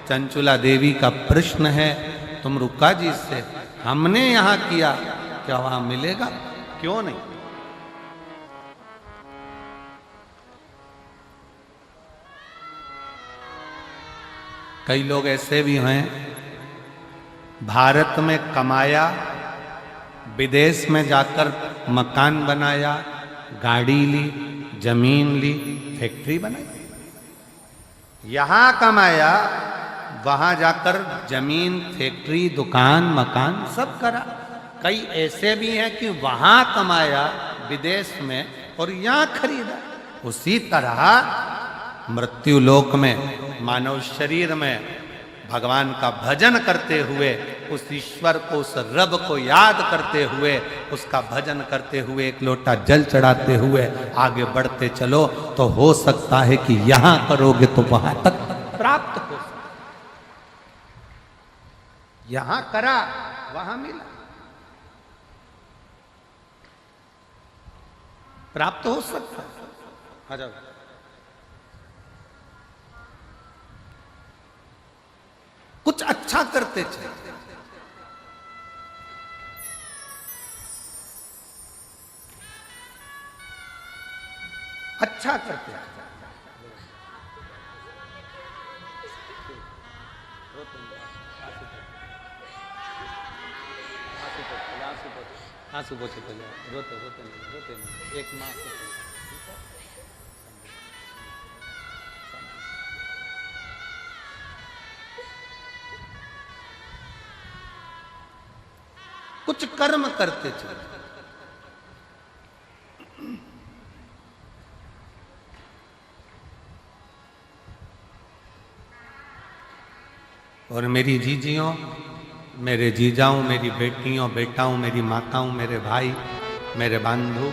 चंचुला देवी का प्रश्न है, तुम रुक्का जी से, हमने यहां किया क्या वहां मिलेगा? क्यों नहीं? कई लोग ऐसे भी हैं, भारत में कमाया, विदेश में जाकर मकान बनाया, गाड़ी ली, जमीन ली, फैक्ट्री बनाई। यहां कमाया, वहां जाकर जमीन, फैक्ट्री, दुकान, मकान सब करा। कई ऐसे भी हैं कि वहां कमाया विदेश में और यहां खरीदा। उसी तरह मृत्यु लोक में, मानव शरीर में भगवान का भजन करते हुए, उस ईश्वर को, उस रब को याद करते हुए, उसका भजन करते हुए, एक लोटा जल चढ़ाते हुए आगे बढ़ते चलो, तो हो सकता है कि यहां करोगे तो वहां तक प्राप्त हो सकता। यहां करा, वहां मिला, प्राप्त हो सकता। आ जाओ। कुछ अच्छा करते चले, अच्छा करते चले। आंसू पोछे तो रोते रोते नहीं, एक माँ को कुछ कर्म करते चले। और मेरी जीजियों, मेरे जीजाओं, मेरी बेटियों, बेटाओं, मेरी माताओं, मेरे भाई, मेरे बंधु,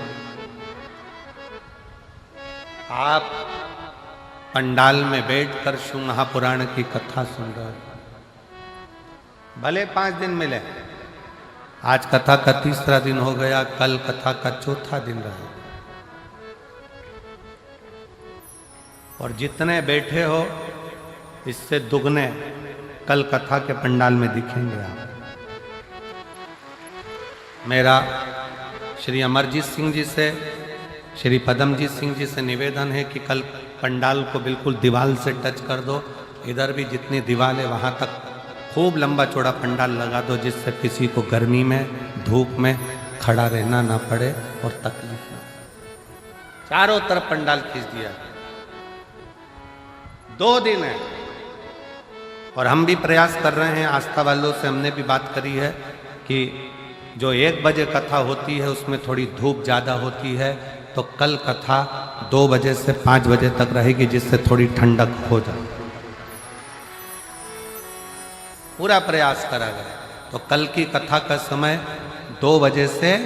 आप पंडाल में बैठकर शिव महापुराण की कथा सुन रहे, भले 5 दिन मिले, आज कथा का 3रा दिन हो गया, कल कथा का 4था दिन रहा, और जितने बैठे हो इससे दुगने कल कथा के पंडाल में दिखेंगे आप। मेरा श्री अमरजीत सिंह जी से, श्री पदमजीत सिंह जी से निवेदन है कि कल पंडाल को बिल्कुल दीवार से टच कर दो, इधर भी जितनी दीवार है वहाँ तक खूब लंबा चौड़ा पंडाल लगा दो, जिससे किसी को गर्मी में, धूप में खड़ा रहना ना पड़े और तकलीफ ना। चारों तरफ पंडाल खींच दिया। 2 दिन है और हम भी प्रयास कर रहे हैं, आस्था वालों से हमने भी बात करी है कि जो 1 बजे कथा होती है उसमें थोड़ी धूप ज़्यादा होती है, तो कल कथा 2 बजे से 5 बजे तक रहेगी, जिससे थोड़ी ठंडक हो जाए। पूरा प्रयास करा गया। तो कल की कथा का समय 2 बजे से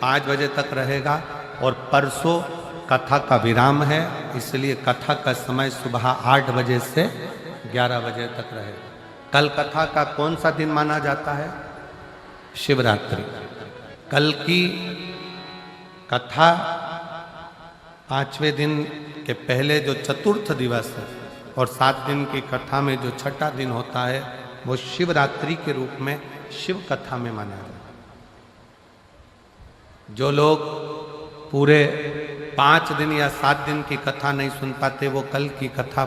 5 बजे तक रहेगा और परसों कथा का विराम है, इसलिए कथा का समय सुबह 8 बजे से 11 बजे तक रहेगा। कल कथा का कौन सा दिन माना जाता है? शिवरात्रि। कल की कथा 5वें दिन के पहले जो चतुर्थ दिवस है और 7 दिन की कथा में जो छठा दिन होता है वो शिवरात्रि के रूप में शिव कथा में मनाया जाता है। जो लोग पूरे 5 दिन या 7 दिन की कथा नहीं सुन पाते वो कल की कथा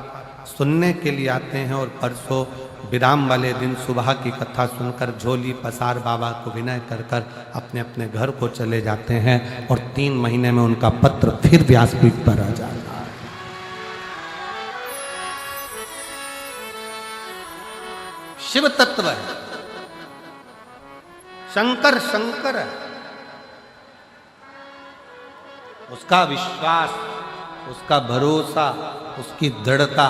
सुनने के लिए आते हैं और परसों विराम वाले दिन सुबह की कथा सुनकर झोली पसार बाबा को विनय कर कर अपने अपने घर को चले जाते हैं और 3 महीने में उनका पत्र फिर व्यासपीठ पर आ जाता है। शिव तत्व है, शंकर शंकर है, उसका विश्वास, उसका भरोसा, उसकी दृढ़ता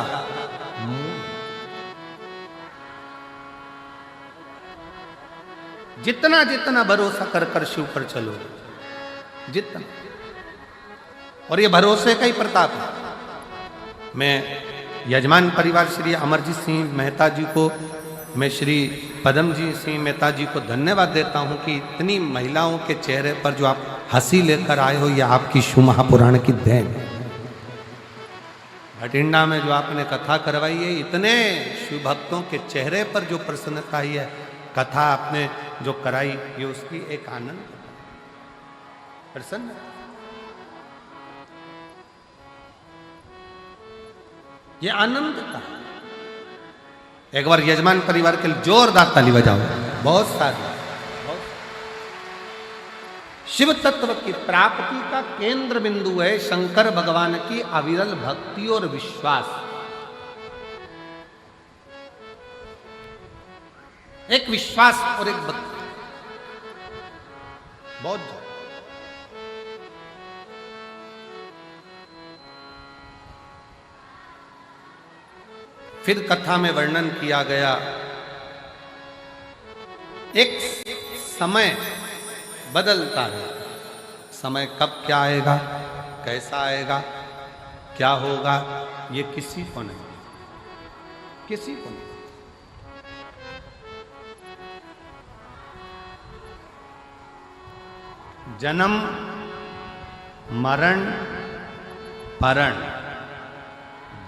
जितना जितना भरोसा कर कर शिव पर चलो जितना, और ये भरोसे का ही प्रताप है। मैं यजमान परिवार श्री अमरजीत सिंह मेहता जी को, मैं श्री पदम जी सिंह मेहता जी को धन्यवाद देता हूं कि इतनी महिलाओं के चेहरे पर जो आप हंसी लेकर आए हो, यह आपकी शिव महापुराण की देन है। भटिंडा में जो आपने कथा करवाई है, इतने शिव भक्तों के चेहरे पर जो प्रसन्नता आई है, कथा आपने जो कराई, ये उसकी एक आनंद प्रसन्न। ये आनंद का एक बार यजमान परिवार के लिए जोरदार ताली बजाओ। बहुत सारे शिव तत्व की प्राप्ति का केंद्र बिंदु है शंकर भगवान की अविरल भक्ति और विश्वास। एक विश्वास और एक भक्ति बहुत ज्यादा। फिर कथा में वर्णन किया गया एक समय बदलता है। समय कब क्या आएगा, कैसा आएगा, क्या होगा, ये किसी को नहीं, किसी को नहीं। जन्म मरण परण,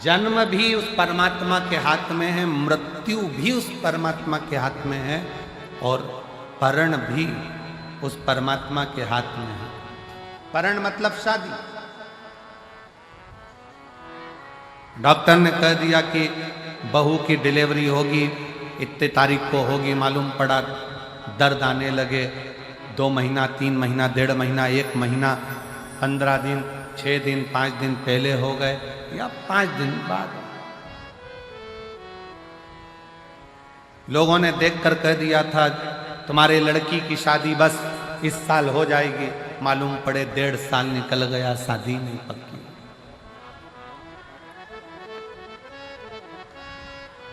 जन्म भी उस परमात्मा के हाथ में है, मृत्यु भी उस परमात्मा के हाथ में है, और परण भी उस परमात्मा के हाथ में है। परण मतलब शादी। डॉक्टर ने कह दिया कि बहू की डिलीवरी होगी, इतने तारीख को होगी, मालूम पड़ा दर्द आने लगे, 2 महीना, 3 महीना, 1.5 महीना, 1 महीना, 15 दिन, 6 दिन, 5 दिन पहले हो गए या 5 दिन बाद। लोगों ने देखकर कह दिया था तुम्हारे लड़की की शादी बस इस साल हो जाएगी, मालूम पड़े 1.5 साल निकल गया, शादी नहीं पक्की।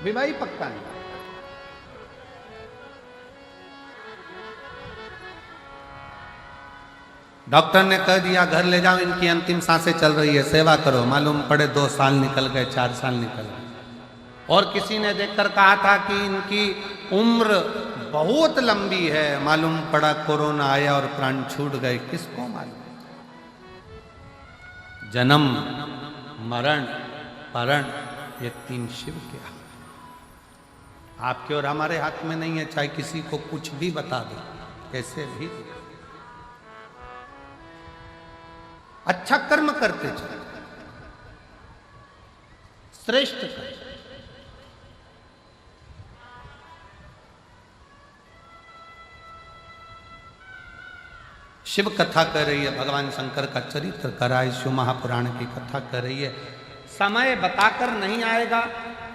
विवाह ही पक्का नहीं। डॉक्टर ने कह दिया घर ले जाओ, इनकी अंतिम सांसें चल रही है, सेवा करो, मालूम पड़े 2 साल निकल गए, 4 साल निकल गए। और किसी ने देखकर कहा था कि इनकी उम्र बहुत लंबी है, मालूम पड़ा कोरोना आया और प्राण छूट गए, किसको मालूम। जन्म मरण परण ये 3 शिव के हाथ, आपके और हमारे हाथ में नहीं है। चाहे किसी को कुछ भी बता दो, कैसे भी अच्छा कर्म करते चले, श्रेष्ठ कर्म। शिव कथा कर रही है, भगवान शंकर का चरित्र कराए, शिव महापुराण की कथा कर रही है। समय बताकर नहीं आएगा,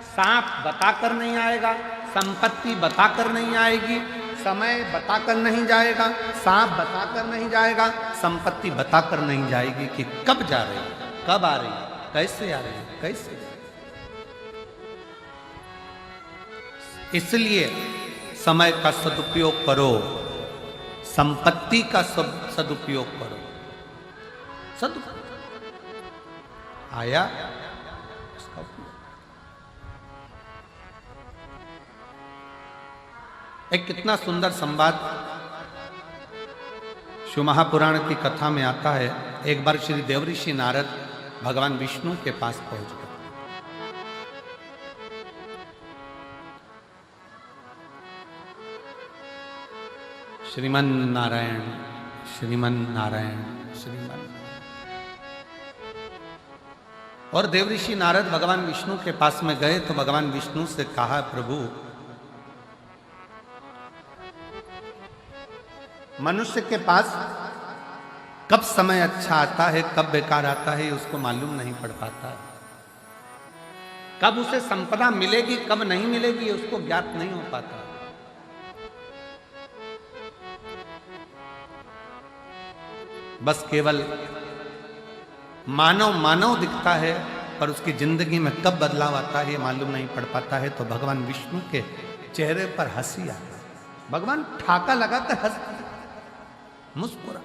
सांप बताकर नहीं आएगा, संपत्ति बताकर नहीं आएगी, समय बताकर नहीं जाएगा, सांप बताकर नहीं जाएगा, संपत्ति बताकर नहीं जाएगी कि कब जा रही है, कब आ रही है, कैसे आ रही है, कैसे। इसलिए समय का सदुपयोग करो, संपत्ति का सदुपयोग करो। सदुपयोग आया उसका उपयोग। एक कितना सुंदर संवाद शिव महापुराण की कथा में आता है। एक बार श्री देवऋषि नारद भगवान विष्णु के पास पहुंच गए। श्रीमन नारायण श्रीमन नारायण श्रीमन। और देवऋषि नारद भगवान विष्णु के पास में गए तो भगवान विष्णु से कहा, प्रभु मनुष्य के पास कब समय अच्छा आता है कब बेकार आता है उसको मालूम नहीं पड़ पाता। कब उसे संपदा मिलेगी कब नहीं मिलेगी उसको ज्ञात नहीं हो पाता। बस केवल मानव मानव दिखता है पर उसकी जिंदगी में कब बदलाव आता है ये मालूम नहीं पड़ पाता है। तो भगवान विष्णु के चेहरे पर हंसी आता है, भगवान ठाका लगाकर हंसते मुस्कुरा।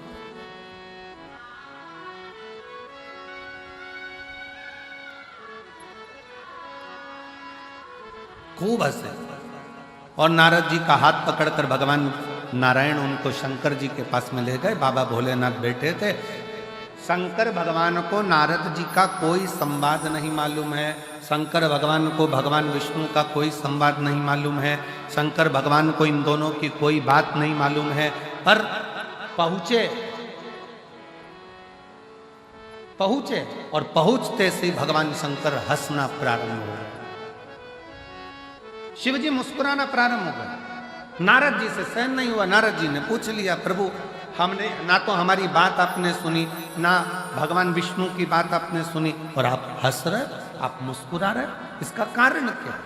खूब हंसे और नारद जी का हाथ पकड़कर भगवान नारायण उनको शंकर जी के पास में ले गए। बाबा भोलेनाथ बैठे थे। शंकर भगवान को नारद जी का कोई संवाद नहीं मालूम है, शंकर भगवान को भगवान विष्णु का कोई संवाद नहीं मालूम है, शंकर भगवान को इन दोनों की कोई बात नहीं मालूम है। पर पहुंचे और पहुंचते से भगवान शंकर हंसना प्रारंभ हो गए, शिव जी मुस्कुराना प्रारंभ हो गए। नारद जी से सहन नहीं हुआ। नारद जी ने पूछ लिया, प्रभु हमने ना तो हमारी बात आपने सुनी ना भगवान विष्णु की बात आपने सुनी और आप हंस रहे, आप मुस्कुरा रहे, इसका कारण क्या?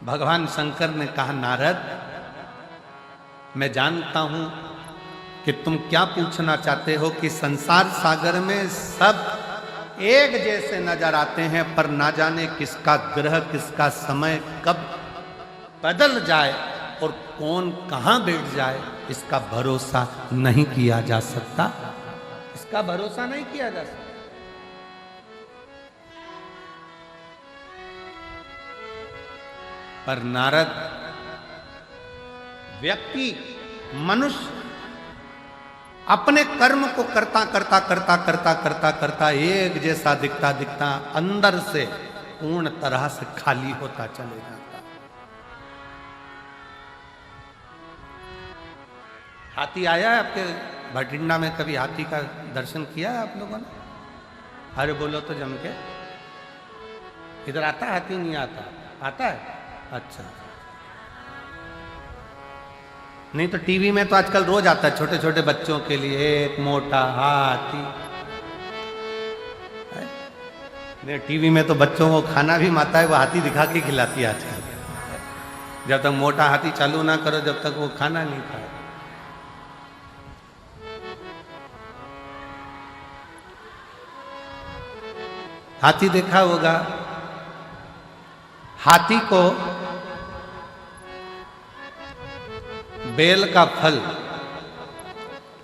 भगवान शंकर ने कहा, नारद मैं जानता हूं कि तुम क्या पूछना चाहते हो कि संसार सागर में सब एक जैसे नजर आते हैं पर ना जाने किसका ग्रह किसका समय कब बदल जाए और कौन कहां बैठ जाए इसका भरोसा नहीं किया जा सकता, इसका भरोसा नहीं किया जा सकता। पर नारद व्यक्ति मनुष्य अपने कर्म को करता एक जैसा दिखता अंदर से पूर्ण तरह से खाली होता चले जाता। हाथी आया है आपके भटिंडा में? कभी हाथी का दर्शन किया है आप लोगों ने? अरे बोलो तो जम के। इधर आता है हाथी? नहीं आता? आता है? अच्छा। नहीं तो टीवी में तो आजकल रोज आता है छोटे छोटे बच्चों के लिए, एक मोटा हाथी। टीवी में तो बच्चों को खाना भी माता है वो हाथी दिखा के खिलाती है आजकल। जब तक मोटा हाथी चालू ना करो जब तक वो खाना नहीं खाए। हाथी देखा होगा। हाथी को बेल का फल,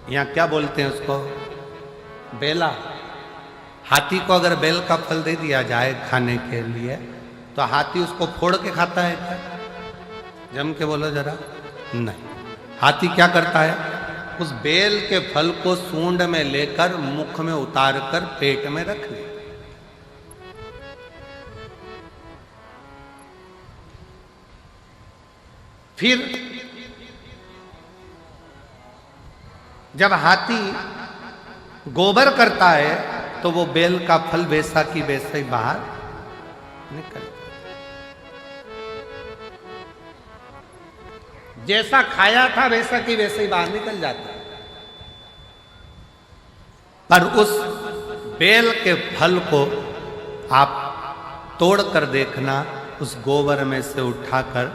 यहां क्या बोलते हैं उसको, बेला। हाथी को अगर बेल का फल दे दिया जाए खाने के लिए तो हाथी उसको फोड़ के खाता है क्या? जम के बोलो जरा। नहीं, हाथी क्या करता है, उस बेल के फल को सूंड में लेकर मुख में उतार कर पेट में रख ले। फिर जब हाथी गोबर करता है तो वो बेल का फल वैसा की वैसा ही बाहर निकल, जैसा खाया था वैसा की वैसे ही बाहर निकल जाता है। पर उस बेल के फल को आप तोड़ कर देखना, उस गोबर में से उठाकर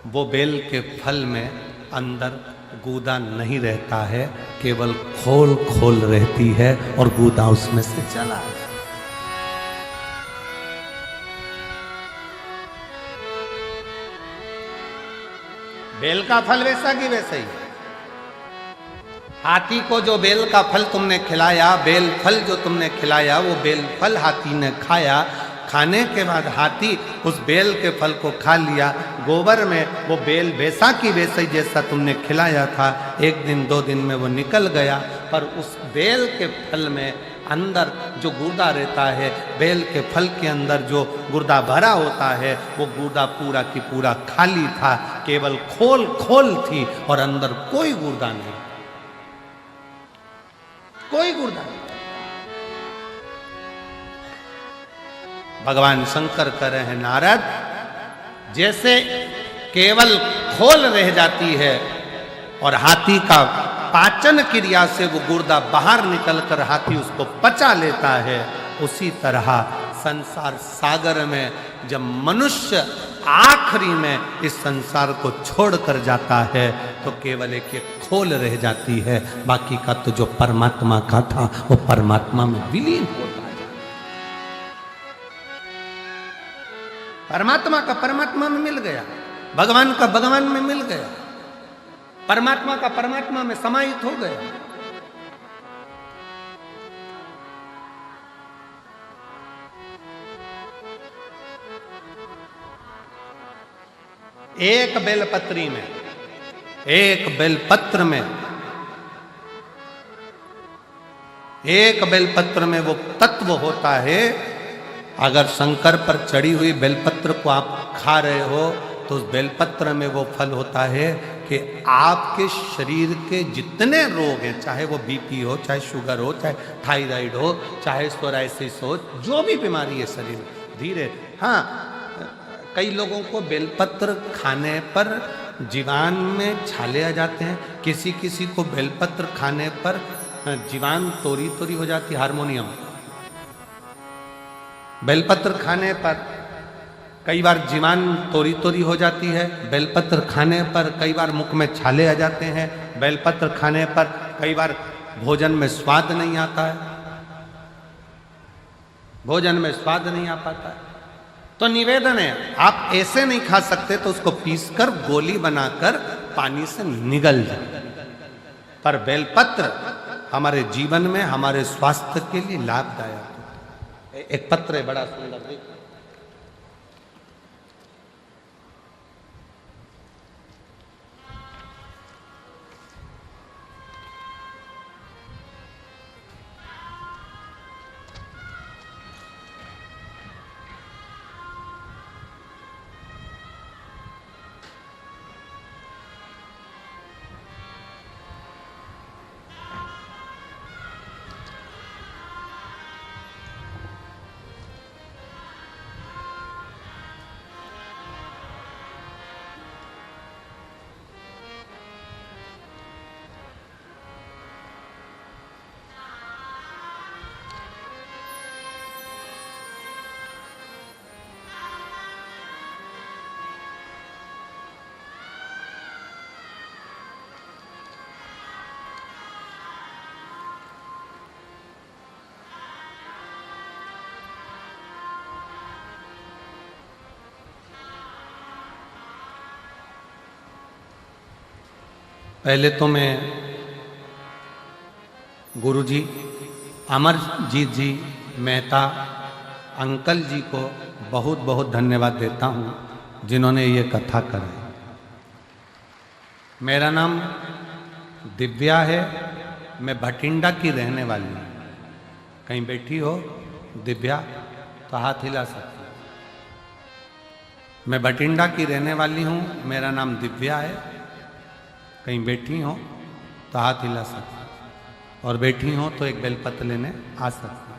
वो बेल के फल में अंदर गूदा नहीं रहता है, केवल खोल खोल रहती है और गूदा उसमें से चला है। बेल का फल वैसा की वैसा ही। हाथी को जो बेल का फल तुमने खिलाया, बेल फल जो तुमने खिलाया वो बेल फल हाथी ने खाया। खाने के बाद हाथी उस बेल के फल को खा लिया। गोबर में वो बेल वैसा की वैसा ही जैसा तुमने खिलाया था, एक दिन दो दिन में वो निकल गया। पर उस बेल के फल में अंदर जो गुर्दा रहता है, बेल के फल के अंदर जो गुर्दा भरा होता है, वो गुर्दा पूरा की पूरा खाली था, केवल खोल खोल थी और अंदर कोई गुर्दा नहीं, कोई गुर्दा नहीं। भगवान शंकर कह रहे हैं, नारद, जैसे केवल खोल रह जाती है और हाथी का पाचन क्रिया से वो गुर्दा बाहर निकलकर हाथी उसको पचा लेता है, उसी तरह संसार सागर में जब मनुष्य आखिरी में इस संसार को छोड़कर जाता है तो केवल एक खोल रह जाती है, बाकी का तो जो परमात्मा का था वो परमात्मा में विलीन होता है। परमात्मा का परमात्मा में मिल गया, भगवान का भगवान में मिल गया, परमात्मा का परमात्मा में समाहित हो गया। एक बेलपत्री में, एक बेलपत्र में, एक बेलपत्र में वो तत्व होता है। अगर शंकर पर चढ़ी हुई बेलपत्र को आप खा रहे हो तो उस बेलपत्र में वो फल होता है कि आपके शरीर के जितने रोग हैं, चाहे वो बीपी हो, चाहे शुगर हो, चाहे थायराइड हो, चाहे सोराइसिस हो, जो भी बीमारी है शरीर में, धीरे, हाँ, कई लोगों को बेलपत्र खाने पर जीवान में छाले आ जाते हैं, किसी किसी को बेलपत्र खाने पर जीवान तोरी तोरी हो जाती है, हारमोनियम। बेलपत्र खाने पर कई बार जीवान तोरी तोरी हो जाती है, बेलपत्र खाने पर कई बार मुख में छाले आ जाते हैं, बेलपत्र खाने पर कई बार भोजन में स्वाद नहीं आता है, भोजन में स्वाद नहीं आ पाता है। तो निवेदन है, आप ऐसे नहीं खा सकते तो उसको पीसकर गोली बनाकर पानी से निगल जाए, पर बेलपत्र हमारे जीवन में, हमारे स्वास्थ्य के लिए लाभदायक है। एक पत्र है बड़ा सुंदर, देखो, पहले तो मैं गुरुजी अमरजीत जी मेहता अंकल जी को बहुत बहुत धन्यवाद देता हूँ, जिन्होंने ये कथा कराई। मेरा नाम दिव्या है, मैं भटिंडा की रहने वाली हूँ। कहीं बैठी हो दिव्या तो हाथ हिला सकती हो। मैं भटिंडा की रहने वाली हूँ, मेरा नाम दिव्या है। कहीं बैठी हो तो हाथ हिला सकती, और बैठी हो तो एक बेलपत्र लेने आ सकती।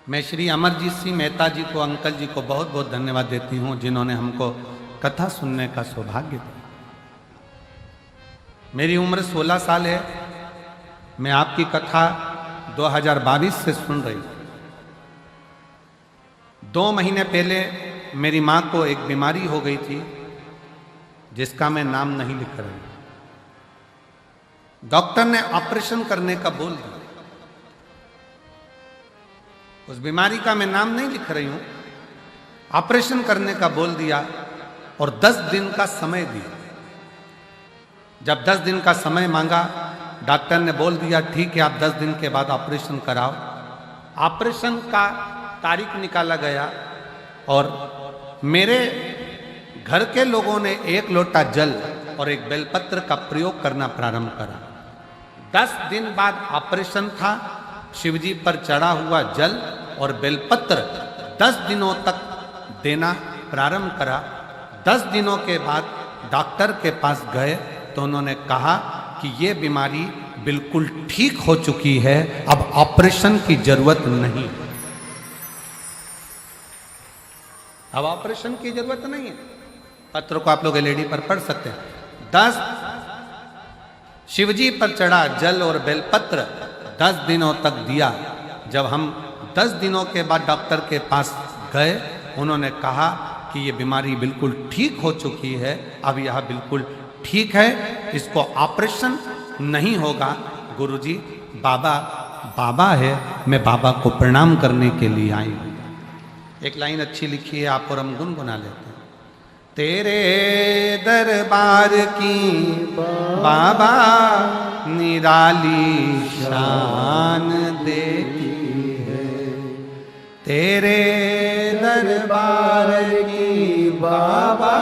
मैं श्री अमरजीत सिंह मेहता जी को, अंकल जी को बहुत बहुत धन्यवाद देती हूँ, जिन्होंने हमको कथा सुनने का सौभाग्य दिया। मेरी उम्र 16 साल है। मैं आपकी कथा 2022 से सुन रही हूँ। 2 महीने पहले मेरी माँ को एक बीमारी हो गई थी, जिसका मैं नाम नहीं लिख रही। डॉक्टर ने ऑपरेशन करने का बोल दिया। उस बीमारी का मैं नाम नहीं लिख रही हूं। ऑपरेशन करने का बोल दिया और 10 दिन का समय दिया। जब 10 दिन का समय मांगा, डॉक्टर ने बोल दिया ठीक है, आप 10 दिन के बाद ऑपरेशन कराओ। ऑपरेशन का तारीख निकाला गया और मेरे घर के लोगों ने 1 लोटा जल और एक बेलपत्र का प्रयोग करना प्रारंभ करा। 10 दिन बाद ऑपरेशन था। शिवजी पर चढ़ा हुआ जल और बेलपत्र 10 दिनों तक देना प्रारंभ करा। 10 दिनों के बाद डॉक्टर के पास गए तो उन्होंने कहा कि ये बीमारी बिल्कुल ठीक हो चुकी है, अब ऑपरेशन की जरूरत नहीं, अब ऑपरेशन की जरूरत नहीं है। पत्र को आप लोग एलईडी पर पढ़ सकते हैं। 10 शिवजी पर चढ़ा जल और बेलपत्र 10 दिनों तक दिया। जब हम 10 दिनों के बाद डॉक्टर के पास गए, उन्होंने कहा कि ये बीमारी बिल्कुल ठीक हो चुकी है, अब यह बिल्कुल ठीक है, इसको ऑपरेशन नहीं होगा। गुरुजी बाबा है, मैं बाबा को प्रणाम करने के लिए आई हूँ। एक लाइन अच्छी लिखी है, आप और हम गुनगुना लेते हैं। तेरे दरबार की बाबा निराली शान देखी है, तेरे दरबार की बाबा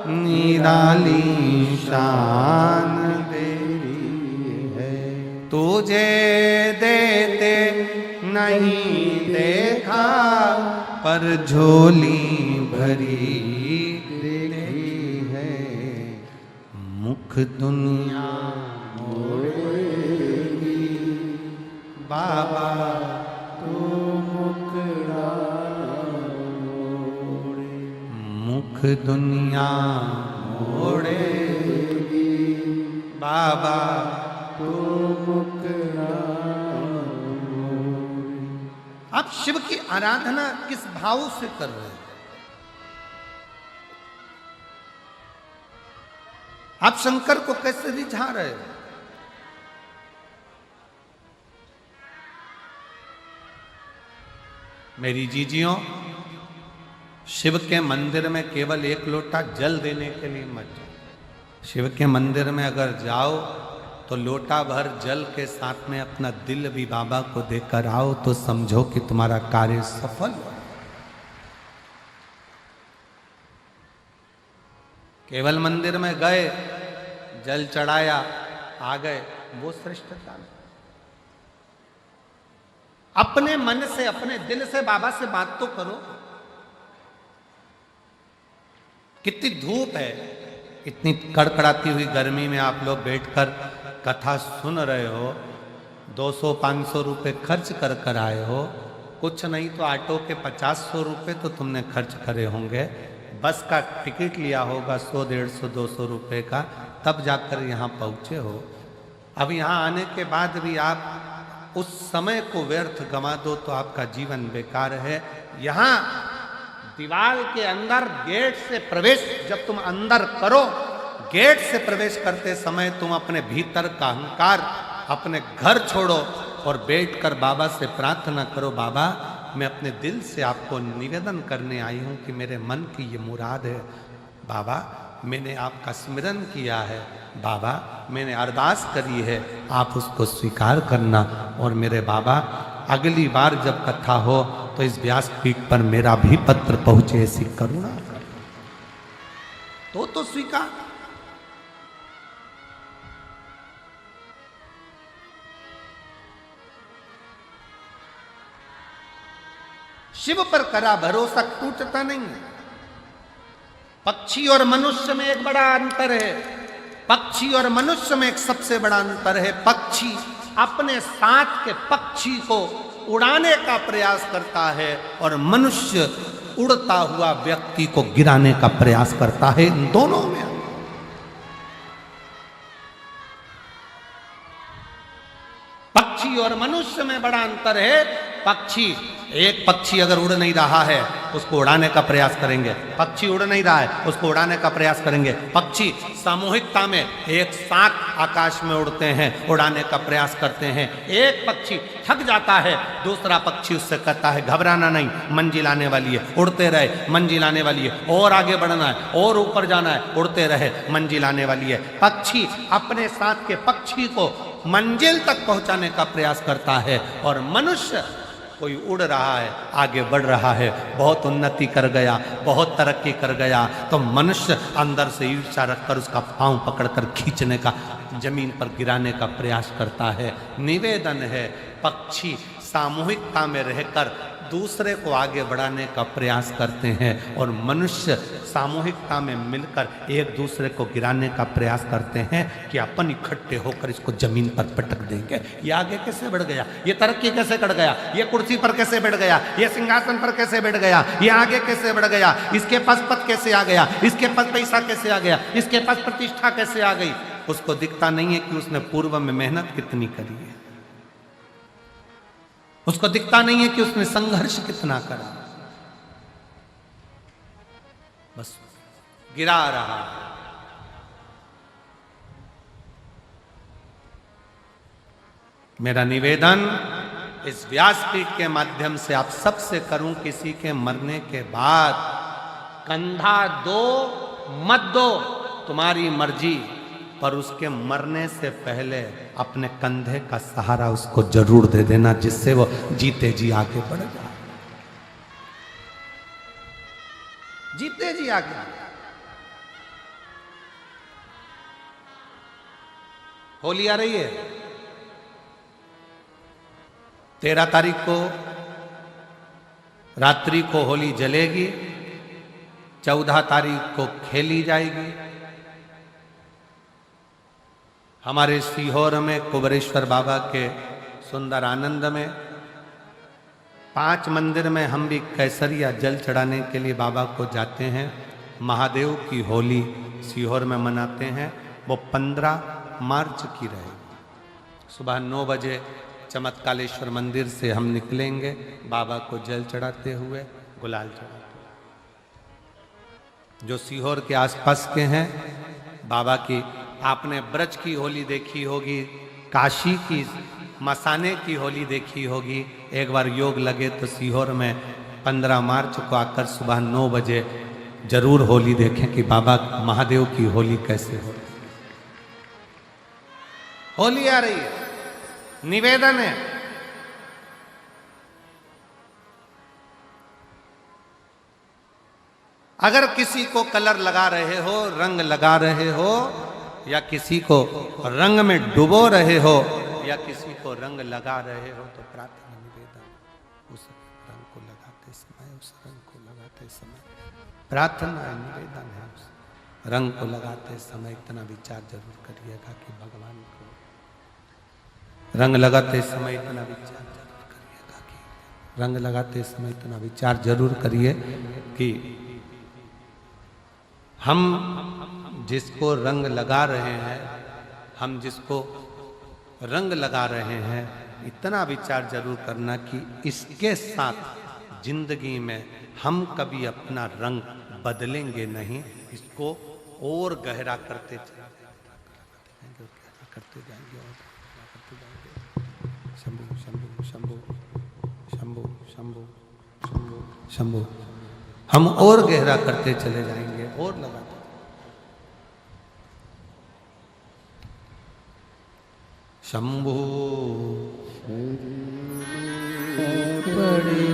निराली शान देखी है। तुझे देते नहीं देखा पर झोली भरी देखी है, मुख दुनिया मोड़ेगी बाबा तू मुखड़ा मोड़े, मुख दुनिया मोड़ेगी बाबा तू मुखड़ा। आप शिव की आराधना किस भाव से कर रहे हैं? आप शंकर को कैसे रिझा रहे हो? मेरी जीजियों, शिव के मंदिर में केवल 1 लोटा जल देने के लिए मत जाओ। शिव के मंदिर में अगर जाओ तो लोटा भर जल के साथ में अपना दिल भी बाबा को देकर आओ, तो समझो कि तुम्हारा कार्य सफल हो। केवल मंदिर में गए, जल चढ़ाया, आ गए, वो श्रेष्ठता नहीं। अपने मन से, अपने दिल से बाबा से बात तो करो। कितनी धूप है, इतनी कड़कड़ाती हुई गर्मी में आप लोग बैठकर कथा सुन रहे हो, 200-500 रुपए खर्च कर कर आए हो। कुछ नहीं तो ऑटो के 50-100 रुपए तो तुमने खर्च करे होंगे, बस का टिकट लिया होगा 100-150-200 रुपए का, तब जाकर यहाँ पहुँचे हो। अब यहाँ आने के बाद भी आप उस समय को व्यर्थ गंवा दो तो आपका जीवन बेकार है। यहाँ दीवार के अंदर गेट से प्रवेश जब तुम अंदर करो, गेट से प्रवेश करते समय तुम अपने भीतर का अहंकार, अपने घर छोड़ो और बैठकर बाबा से प्रार्थना करो, बाबा मैं अपने दिल से आपको निवेदन करने आई हूँ कि मेरे मन की ये मुराद है। बाबा मैंने आपका स्मरण किया है, बाबा मैंने अरदास करी है, आप उसको स्वीकार करना। और मेरे बाबा अगली बार जब कथा हो तो इस व्यासपीठ पर मेरा भी पत्र पहुंचे, ऐसी करुणा तो स्वीकार। शिव पर करा भरोसा टूटता नहीं है। पक्षी और मनुष्य में एक बड़ा अंतर है। पक्षी और मनुष्य में एक सबसे बड़ा अंतर है। पक्षी अपने साथ के पक्षी को उड़ाने का प्रयास करता है और मनुष्य उड़ता हुआ व्यक्ति को गिराने का प्रयास करता है। इन दोनों में पक्षी और मनुष्य में बड़ा अंतर है। पक्षी, एक पक्षी अगर उड़ नहीं रहा है उसको उड़ाने का प्रयास करेंगे, पक्षी उड़ नहीं रहा है उसको उड़ाने का प्रयास करेंगे। पक्षी सामूहिकता में एक साथ आकाश में उड़ते हैं, उड़ाने का प्रयास करते हैं। एक पक्षी थक जाता है, दूसरा पक्षी उससे कहता है घबराना नहीं, मंजिल आने वाली है, उड़ते रहे, मंजिल आने वाली है, और आगे बढ़ना है, और ऊपर जाना है, उड़ते रहे, मंजिल आने वाली है। पक्षी अपने साथ के पक्षी को मंजिल तक पहुंचाने का प्रयास करता है और मनुष्य कोई उड़ रहा है, आगे बढ़ रहा है, बहुत उन्नति कर गया, बहुत तरक्की कर गया, तो मनुष्य अंदर से ईर्ष्या रखकर उसका पांव पकड़कर खींचने का, जमीन पर गिराने का प्रयास करता है। निवेदन है, पक्षी सामूहिकता में रहकर दूसरे को आगे बढ़ाने का प्रयास करते हैं और मनुष्य सामूहिकता में मिलकर एक दूसरे को गिराने का प्रयास करते हैं कि अपन इकट्ठे होकर इसको जमीन पर पटक देंगे। ये आगे कैसे बढ़ गया, ये तरक्की कैसे कर गया, ये कुर्सी पर कैसे बैठ गया, ये सिंहासन पर कैसे बैठ गया, ये आगे कैसे बढ़ गया, इसके पास पद कैसे आ गया, इसके पास पैसा कैसे आ गया, इसके पास प्रतिष्ठा कैसे आ गई। उसको दिखता नहीं है कि उसने पूर्व में मेहनत कितनी करी है, उसको दिखता नहीं है कि उसने संघर्ष कितना करा, बस गिरा रहा है। मेरा निवेदन इस व्यासपीठ के माध्यम से आप सबसे करूं, किसी के मरने के बाद कंधा दो मत दो, तुम्हारी मर्जी, पर उसके मरने से पहले अपने कंधे का सहारा उसको जरूर दे देना, जिससे वो जीते जी आगे बढ़ जाए, जीते जी आगे। होली आ रही है, 13 तारीख को रात्रि को होली जलेगी, 14 तारीख को खेली जाएगी। हमारे सीहोर में कुबरेश्वर बाबा के सुंदर आनंद में 5 मंदिर में हम भी केसरिया जल चढ़ाने के लिए बाबा को जाते हैं। महादेव की होली सीहोर में मनाते हैं, वो 15 मार्च की रहेगी। सुबह 9 बजे चमत्कालेश्वर मंदिर से हम निकलेंगे, बाबा को जल चढ़ाते हुए, गुलाल चढ़ाते हुए। जो सीहोर के आसपास के हैं, बाबा की आपने ब्रज की होली देखी होगी, काशी की मसाने की होली देखी होगी। एक बार योग लगे तो सीहोर में 15 मार्च को आकर सुबह 9 बजे जरूर होली देखें कि बाबा महादेव की होली कैसे हो। होली आ रही है, निवेदन है, अगर किसी को कलर लगा रहे हो, रंग लगा रहे हो, या किसी को रंग में डुबो रहे हो, या किसी को रंग लगा रहे हो, तो प्रार्थना निवेदन, उस रंग को लगाते समय, उस रंग को लगाते समय प्रार्थना निवेदन है, उस रंग को लगाते समय इतना विचार जरूर करिएगा कि भगवान को रंग लगाते समय इतना विचार जरूर करिएगा कि रंग लगाते समय इतना विचार जरूर करिए कि हम जिसको रंग लगा रहे हैं, हम जिसको रंग लगा रहे हैं, इतना विचार जरूर करना कि इसके साथ जिंदगी में हम कभी अपना रंग बदलेंगे नहीं, इसको और गहरा करते जाएंगे, करते जाएंगे और करते जाएंगे। शंभु शंभु शंभु शंभु शंभु शंभु शंभु, हम और गहरा करते चले जाएंगे और लगाते। शंभु बड़ी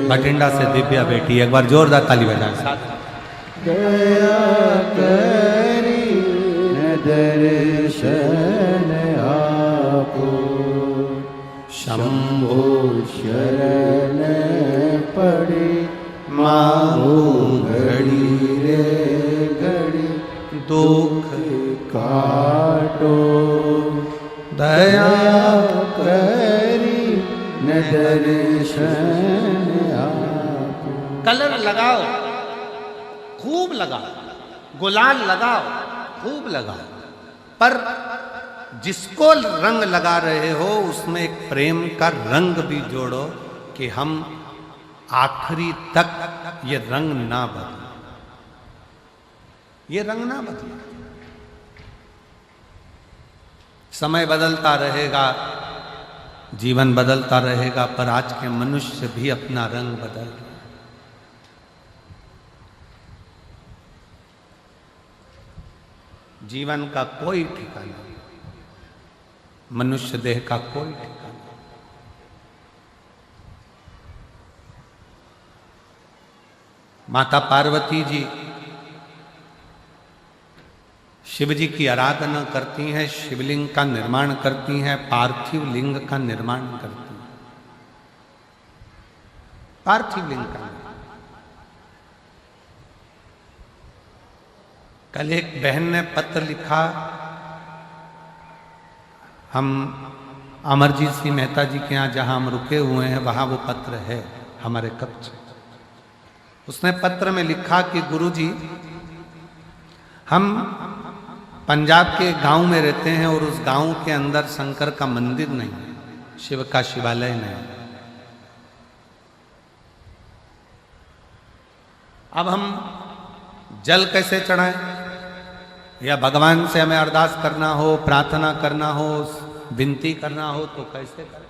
बठिंडा से दिव्या बेटी, एक बार जोरदार ताली बजाएं साथ। दया करी न दर्शन आपो, शंभो शरण पड़ी मांगो घड़ी रे घड़ी, दुख काटो दया करी न दर्शन आपो। कलर लगाओ, खूब लगाओ, गुलाल लगाओ, खूब लगाओ, पर जिसको रंग लगा रहे हो उसमें एक प्रेम का रंग भी जोड़ो कि हम आखिरी तक ये रंग ना बदले, ये रंग ना बदले। समय बदलता रहेगा, जीवन बदलता रहेगा, पर आज के मनुष्य भी अपना रंग बदल रहे। जीवन का कोई ठिकाना नहीं, मनुष्य देह का कोई ठिकाना नहीं। माता पार्वती जी शिव जी की आराधना करती हैं, शिवलिंग का निर्माण करती हैं, पार्थिव लिंग का निर्माण करती हैं। पार्थिव लिंग का कल एक बहन ने पत्र लिखा, हम अमरजीत सिंह मेहता जी के यहाँ जहाँ हम रुके हुए हैं वहाँ वो पत्र है हमारे कक्ष। उसने पत्र में लिखा कि गुरुजी, हम पंजाब के गांव में रहते हैं और उस गांव के अंदर शंकर का मंदिर नहीं है, शिव का शिवालय नहीं है। अब हम जल कैसे चढ़ाएं, या भगवान से हमें अरदास करना हो, प्रार्थना करना हो, विनती करना हो तो कैसे करें?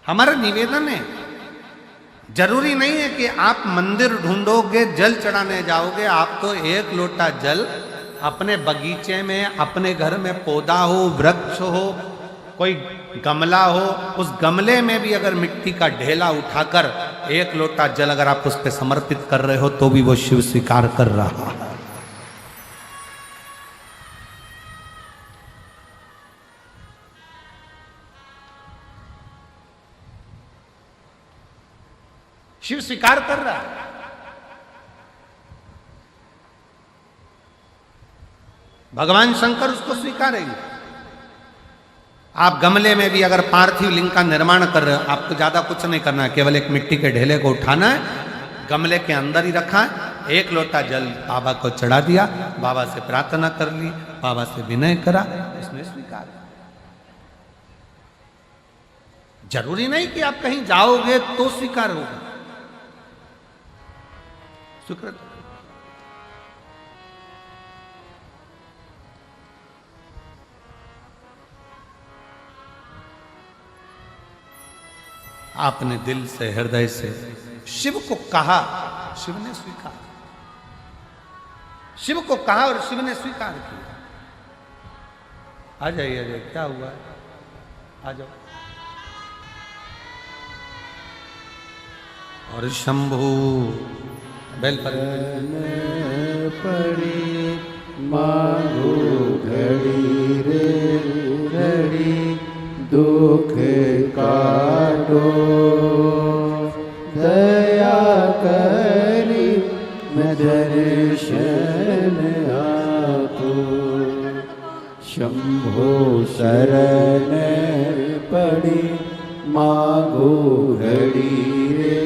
हमारा निवेदन है, जरूरी नहीं है कि आप मंदिर ढूंढोगे, जल चढ़ाने जाओगे। आप तो एक लोटा जल अपने बगीचे में, अपने घर में पौधा हो, वृक्ष हो, कोई गमला हो, उस गमले में भी अगर मिट्टी का ढेला उठाकर एक लोटा जल अगर आप उस पर समर्पित कर रहे हो तो भी वो शिव स्वीकार कर रहा है। शिव स्वीकार कर रहा है। भगवान शंकर उसको स्वीकारेंगे। आप गमले में भी अगर पार्थिव लिंग का निर्माण कर रहे हो, आपको ज्यादा कुछ नहीं करना है, केवल एक मिट्टी के ढेले को उठाना है, गमले के अंदर ही रखा है, एक लोटा जल बाबा को चढ़ा दिया, बाबा से प्रार्थना कर ली, बाबा से विनय करा, उसने स्वीकार। जरूरी नहीं कि आप कहीं जाओगे तो स्वीकार होगा। स्वीकृत आपने दिल से, हृदय से शिव को कहा, शिव ने स्वीकार। शिव को कहा और शिव ने स्वीकार किया। आ जाइए, आ जाइए, क्या हुआ है? आ जाओ। और शंभू बेल पर पड़ी मांगो घड़ी रे घड़ी, दुख काटो दया करी मैं दर्शन आपको। शंभो शरण पड़ी मांगो घड़ी रे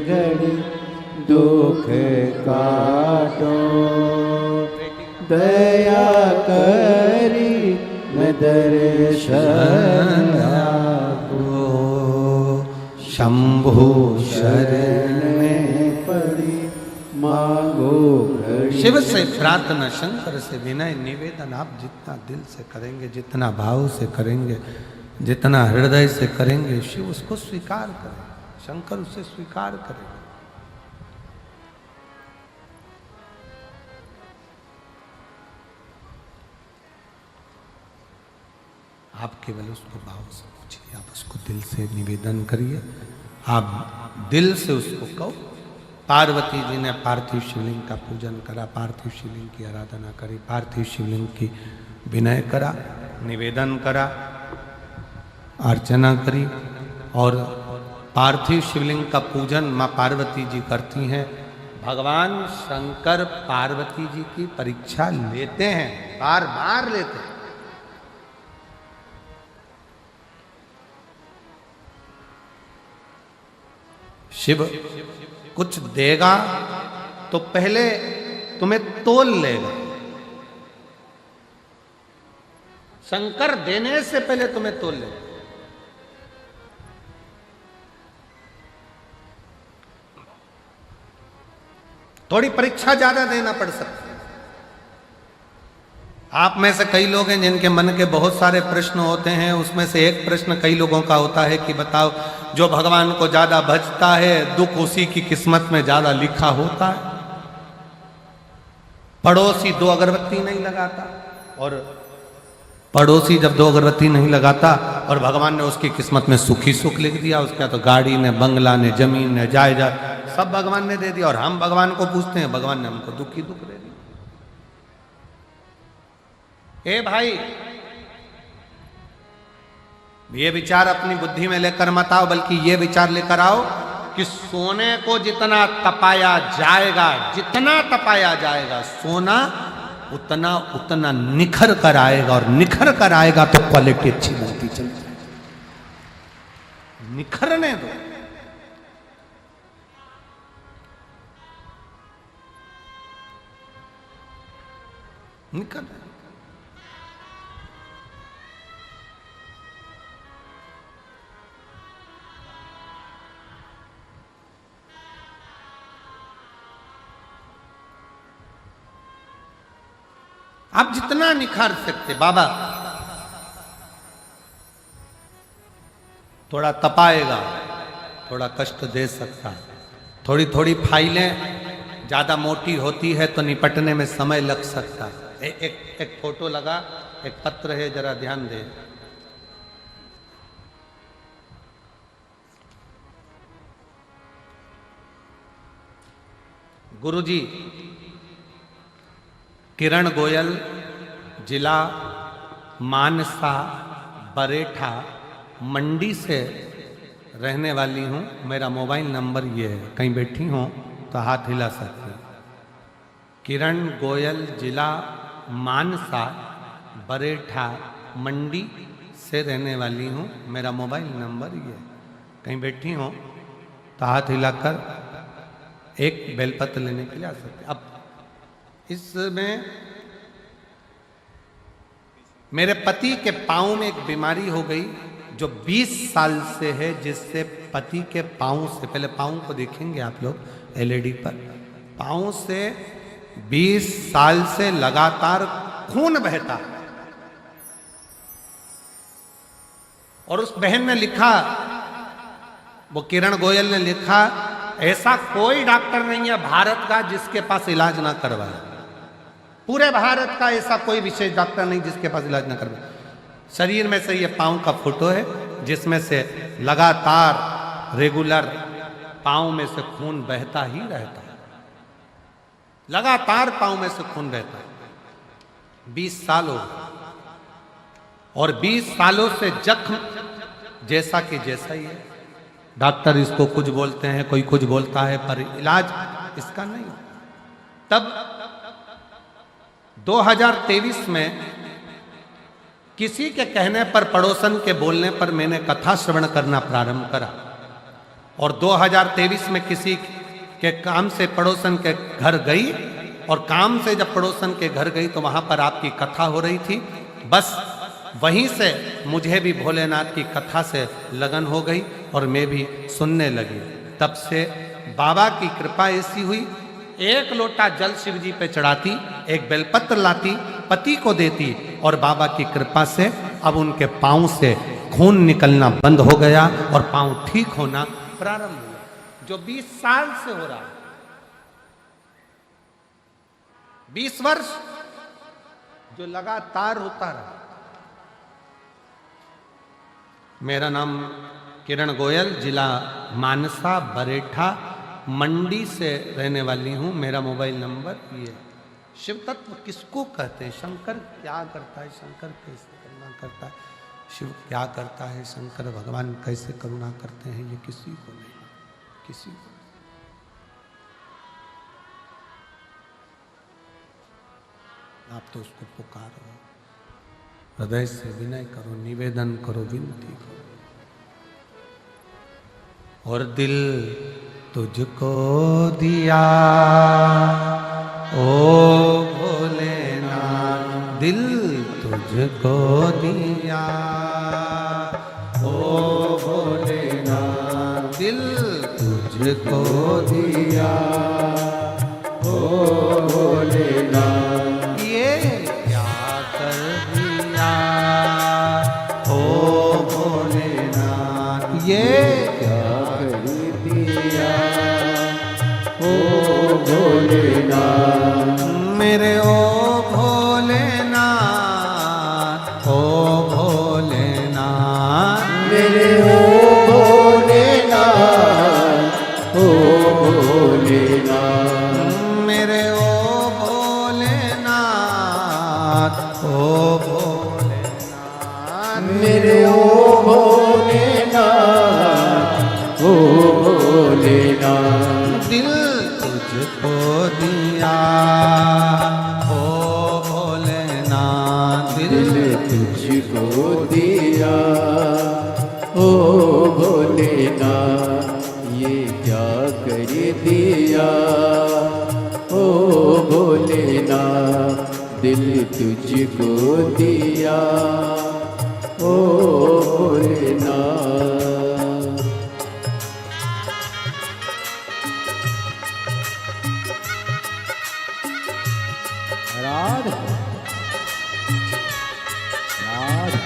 घड़ी, दुख काटो दया करी मैं दर्शन आपको। शंभु शरण पड़ी मांगो घड़ी। शिव से प्रार्थना, शंकर से विनय निवेदन आप जितना दिल से करेंगे, जितना भाव से करेंगे, जितना हृदय से करेंगे, शिव उसको स्वीकार करें, शंकर उसे स्वीकार करें। आप केवल उसको भाव से पूछिए, आप उसको दिल से निवेदन करिए, आप दिल से उसको कहो। पार्वती जी ने पार्थिव शिवलिंग का पूजन करा, पार्थिव शिवलिंग की आराधना करी, पार्थिव शिवलिंग की विनय करा, निवेदन करा, अर्चना करी। और पार्थिव शिवलिंग का पूजन माँ पार्वती जी करती हैं। भगवान शंकर पार्वती जी की परीक्षा लेते हैं, बार बार लेते हैं। शिव कुछ देगा तो पहले तुम्हें तोल लेगा। शंकर देने से पहले तुम्हें तोल लेगा। थोड़ी परीक्षा ज्यादा देना पड़ सकता है। आप में से कई लोग हैं जिनके मन के बहुत सारे प्रश्न होते हैं, उसमें से एक प्रश्न कई लोगों का होता है कि बताओ, जो भगवान को ज्यादा भजता है दुख उसी की किस्मत में ज्यादा लिखा होता है। पड़ोसी 2 अगरबत्ती नहीं लगाता, और पड़ोसी जब 2 अगरबत्ती नहीं लगाता और भगवान ने उसकी किस्मत में सुखी सुख लिख दिया, उसका तो गाड़ी ने, बंगला ने, जमीन ने, जायदाद सब भगवान ने दे दिया, और हम भगवान को पूछते हैं, भगवान ने हमको दुख ही दुख दे दिया। ए भाई, ये विचार अपनी बुद्धि में लेकर मत आओ, बल्कि ये विचार लेकर आओ कि सोने को जितना तपाया जाएगा, जितना तपाया जाएगा, सोना उतना उतना निखर कर आएगा, और निखर कर आएगा तो क्वालिटी अच्छी बनती चली जाएगी। निखरने दो। निखर आप जितना निखार सकते, बाबा थोड़ा तपाएगा, थोड़ा कष्ट दे सकता है, थोड़ी थोड़ी फाइलें ज्यादा मोटी होती है तो निपटने में समय लग सकता है। एक फोटो लगा, एक पत्र है, जरा ध्यान दे। गुरुजी किरण गोयल, जिला मानसा बरेठा मंडी से रहने वाली हूँ। मेरा मोबाइल नंबर ये है, कहीं बैठी हूँ तो हाथ हिला सकती हूँ। किरण गोयल, जिला मानसा बरेठा मंडी से रहने वाली हूँ। मेरा मोबाइल नंबर ये है, कहीं बैठी हूँ तो हाथ हिलाकर एक बेलपत्र लेने के लिए आ सकते। अब इसमें मेरे पति के पांव में एक बीमारी हो गई जो 20 साल से है, जिससे पति के पांव से, पहले पांव को देखेंगे आप लोग एलईडी पर, पांव से 20 साल से लगातार खून बहता। और उस बहन ने लिखा, वो किरण गोयल ने लिखा, ऐसा कोई डॉक्टर नहीं है भारत का जिसके पास इलाज ना करवाए। पूरे भारत का ऐसा कोई विशेष डॉक्टर नहीं जिसके पास इलाज ना करवाए। शरीर में से ये पांव का फोटो है, जिसमें से लगातार रेगुलर पांव में से खून बहता ही रहता है, लगातार पांव में से खून बहता है। 20 साल हो गए, और 20 सालों से जख्म जैसा कि जैसा ही है। डॉक्टर इसको कुछ बोलते हैं, कोई कुछ बोलता है, पर इलाज इसका नहीं। तब 2023 में किसी के कहने पर, पड़ोसन के बोलने पर मैंने कथा श्रवण करना प्रारंभ करा, और 2023 में किसी के काम से पड़ोसन के घर गई, और काम से जब पड़ोसन के घर गई तो वहां पर आपकी कथा हो रही थी। बस वहीं से मुझे भी भोलेनाथ की कथा से लगन हो गई और मैं भी सुनने लगी। तब से बाबा की कृपा ऐसी हुई, 1 लोटा जल शिव जी पे चढ़ाती, एक बेलपत्र लाती, पति को देती, और बाबा की कृपा से अब उनके पांव से खून निकलना बंद हो गया और पांव ठीक होना प्रारंभ हुआ। जो 20 साल से हो रहा है, 20 वर्ष जो लगातार होता रहा। मेरा नाम किरण गोयल, जिला मानसा बरेठा मंडी से रहने वाली हूँ। मेरा मोबाइल नंबर ये। शिव तत्व किसको कहते हैं? शंकर क्या करता है, शंकर कैसे करुणा करता है, शिव क्या करता है, शंकर भगवान कैसे करुणा करते हैं, ये किसी को नहीं, किसी को। आप तो उसको पुकारो, हृदय से विनय करो, निवेदन करो, विनती करो। और दिल तुझको दिया ओ भोलेनाथ, दिल तुझको दिया ओ भोलेनाथ, दिल तुझको दिया ओ भोलेनाथ। ये क्या कर दिया ओ भोलेनाथ, ये क्या कर दिया ओ भोलेनाथ, मेरे ओ भोलेनाथ, भोलेनाथ दिल तुझको दिया ओ भोलेनाथ, दिल तुझको दिया ओ भोलेनाथ, ये क्या कर दिया ओ भोलेनाथ, दिल तुझको दिया ओ भोलेनाथ। राधे राधे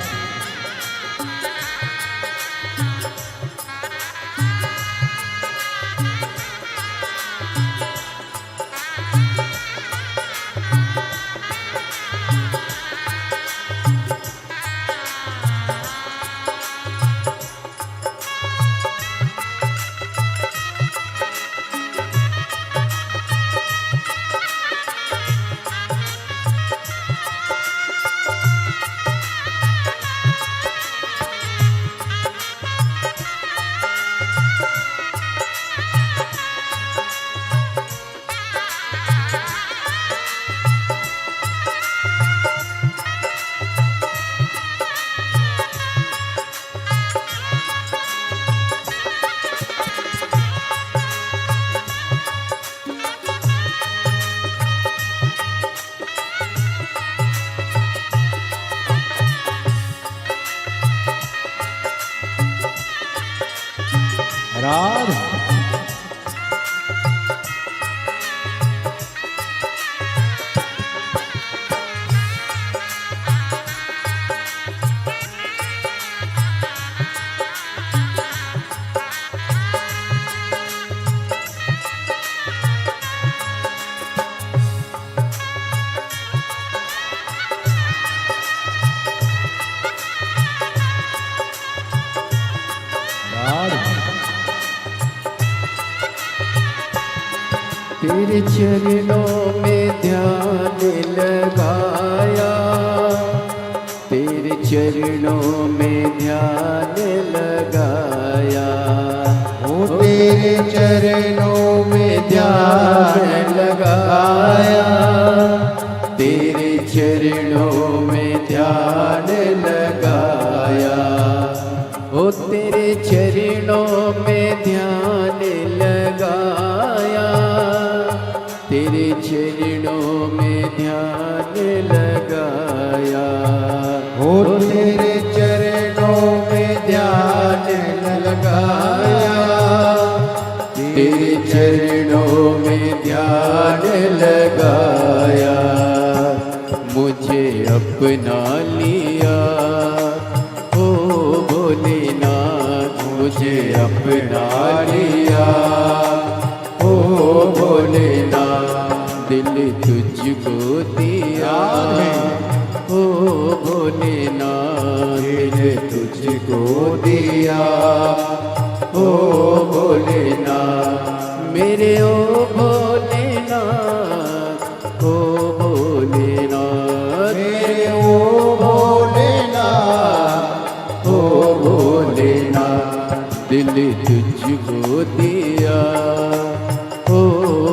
राधे तेरे चरणों में ध्यान लगाया, तेरे चरणों में ध्यान लगाया, ओ तेरे चरणों में ध्यान लगाया, तेरे चरणों में ध्यान लगाया, ओ तेरे चरणों में ध्यान लगाया, तेरे चरणों में ध्यान लगाया, ओ तेरे चरणों में ध्यान लगाया, तेरे चरणों में ध्यान लगाया, मुझे अपना लिया ओ भोलेनाथ, मुझे अपना लिया ओ भोलेनाथ, दिल तुझको दिया ओ भोलेनाथ, दिल तुझको दिया ओ भोलेनाथ, मेरे ओ भोलेनाथ, ओ भोलेनाथ, मेरे ओ भोलेनाथ, ओ भोलेनाथ, दिल तुझको दिया ओ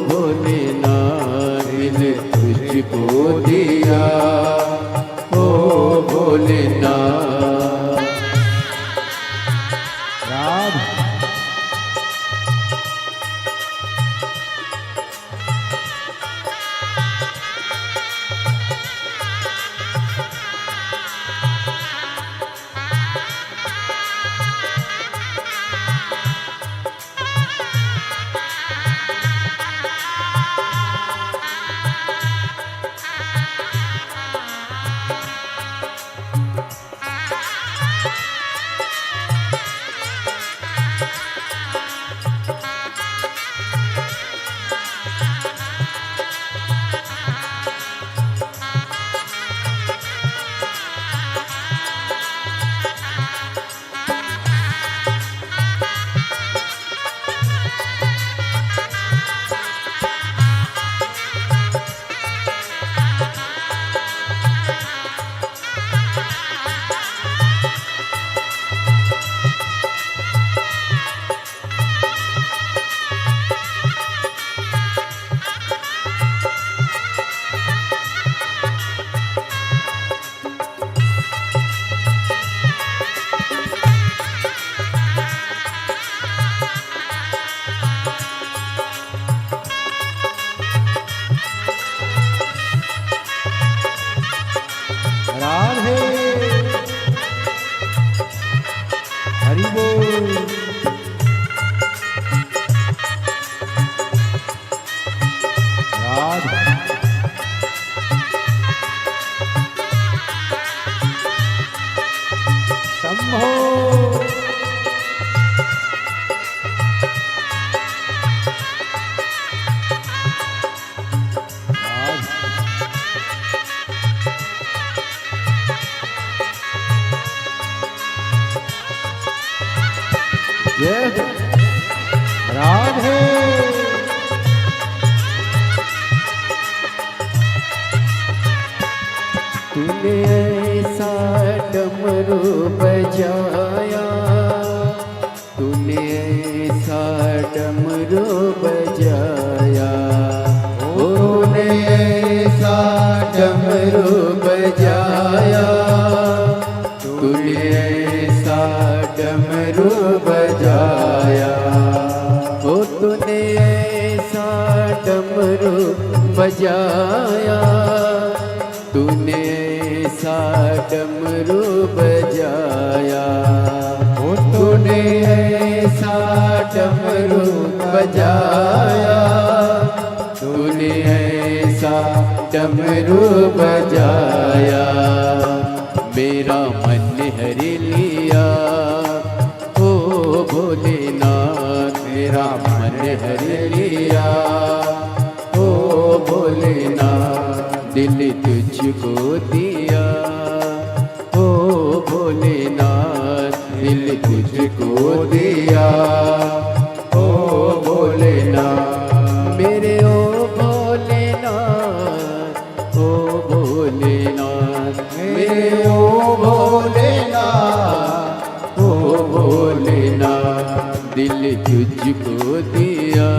भोलेनाथ, दिल तुझको दिया ओ भोलेनाथ। राधे ऐसा डमरू बजाया, तूने ऐसा डमरू बजाया, तूने ऐसा डमरू बजाया, ओ तूने ऐसा डमरू बजाया, तूने ऐसा डमरू बजाया, ओ तूने ऐसा डमरू बजाया, तूने ऐसा डमरू बजाया, मेरा मन हर लिया, ओ भोलेनाथ मेरा मन हर लिया, ओ भोलेनाथ दिल तुझको दिया, ओ भोलेनाथ दिल तुझको दिया, ओ भोलेनाथ मेरे ओ भोलेनाथ, ओ भोलेनाथ मेरे ओ भोलेनाथ, ओ भोलेनाथ दिल तुझको दिया,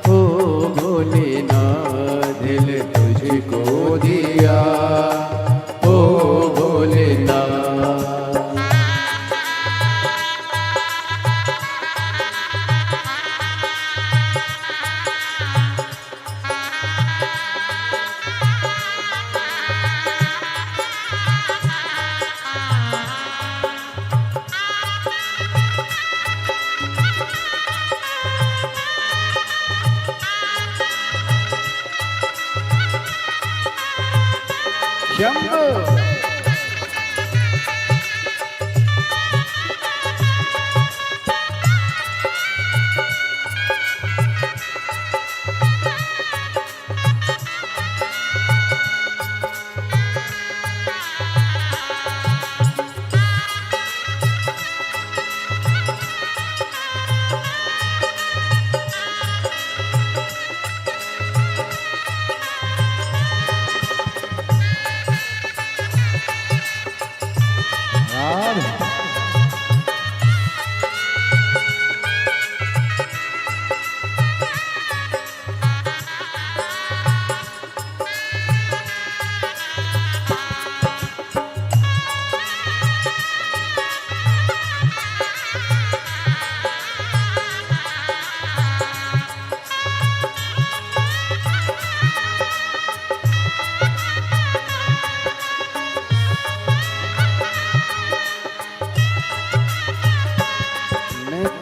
ओ भोलेनाथ दिल तुझको दिया, ओ भोलेनाथ। शंभो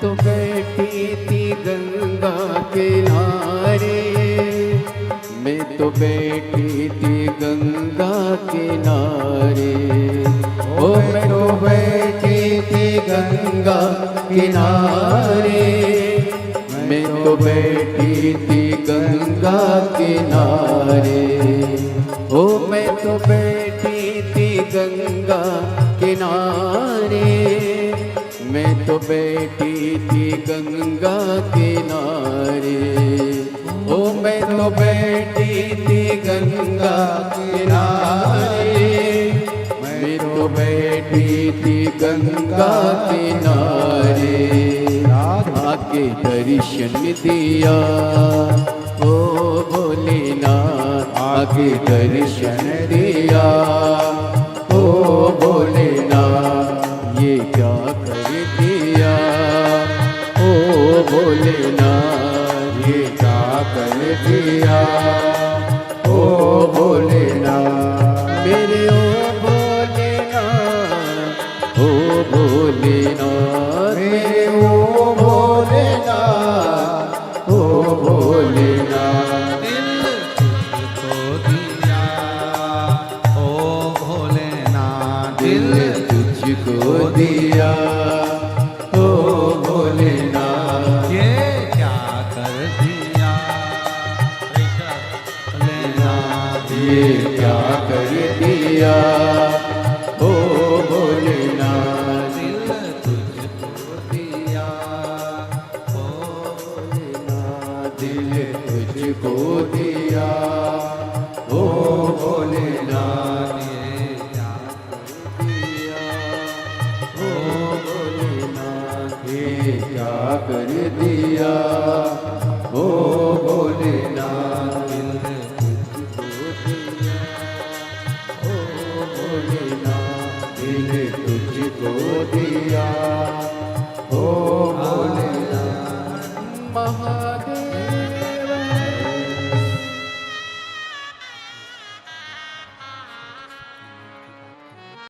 तो बैठी थी गंगा किनारे, मैं तो बैठी थी गंगा किनारे, ओ मैं तो बैठी थी गंगा किनारे, मैं तो बैठी थी गंगा किनारे, ओ मैं तो बैठी थी गंगा किनारे, मैं तो बैठी थी गंगा किनारे, ओ मैं तो बैठी थी गंगा किनारे, मैं तो बैठी थी गंगा किनारे, आके दर्शन दिया, ओ भोलेनाथ आके दर्शन दिया, ओ भोलेनाथ ये क्या कर दिया, ओ भोलेनाथ ये क्या कर दिया, ओ भोलेनाथ मेरे ओ भोलेनाथ, ओ भोलेनाथ मेरे ओ भोलेनाथ, ओ भोलेनाथ दिल तुझको दिया, ओ भोलेनाथ दिल तुझको दिया, ओ भोलेनाथ ये क्या कर दिया, भोलेनाथ ये क्या कर दिया, ओ भोलेनाथ दिल तुझको दिया, ओ भोलेनाथ दिल तुझको दिया, ओ भोलेनाथ ये क्या दिया, ओ भोलेनाथ ये क्या कर दिया।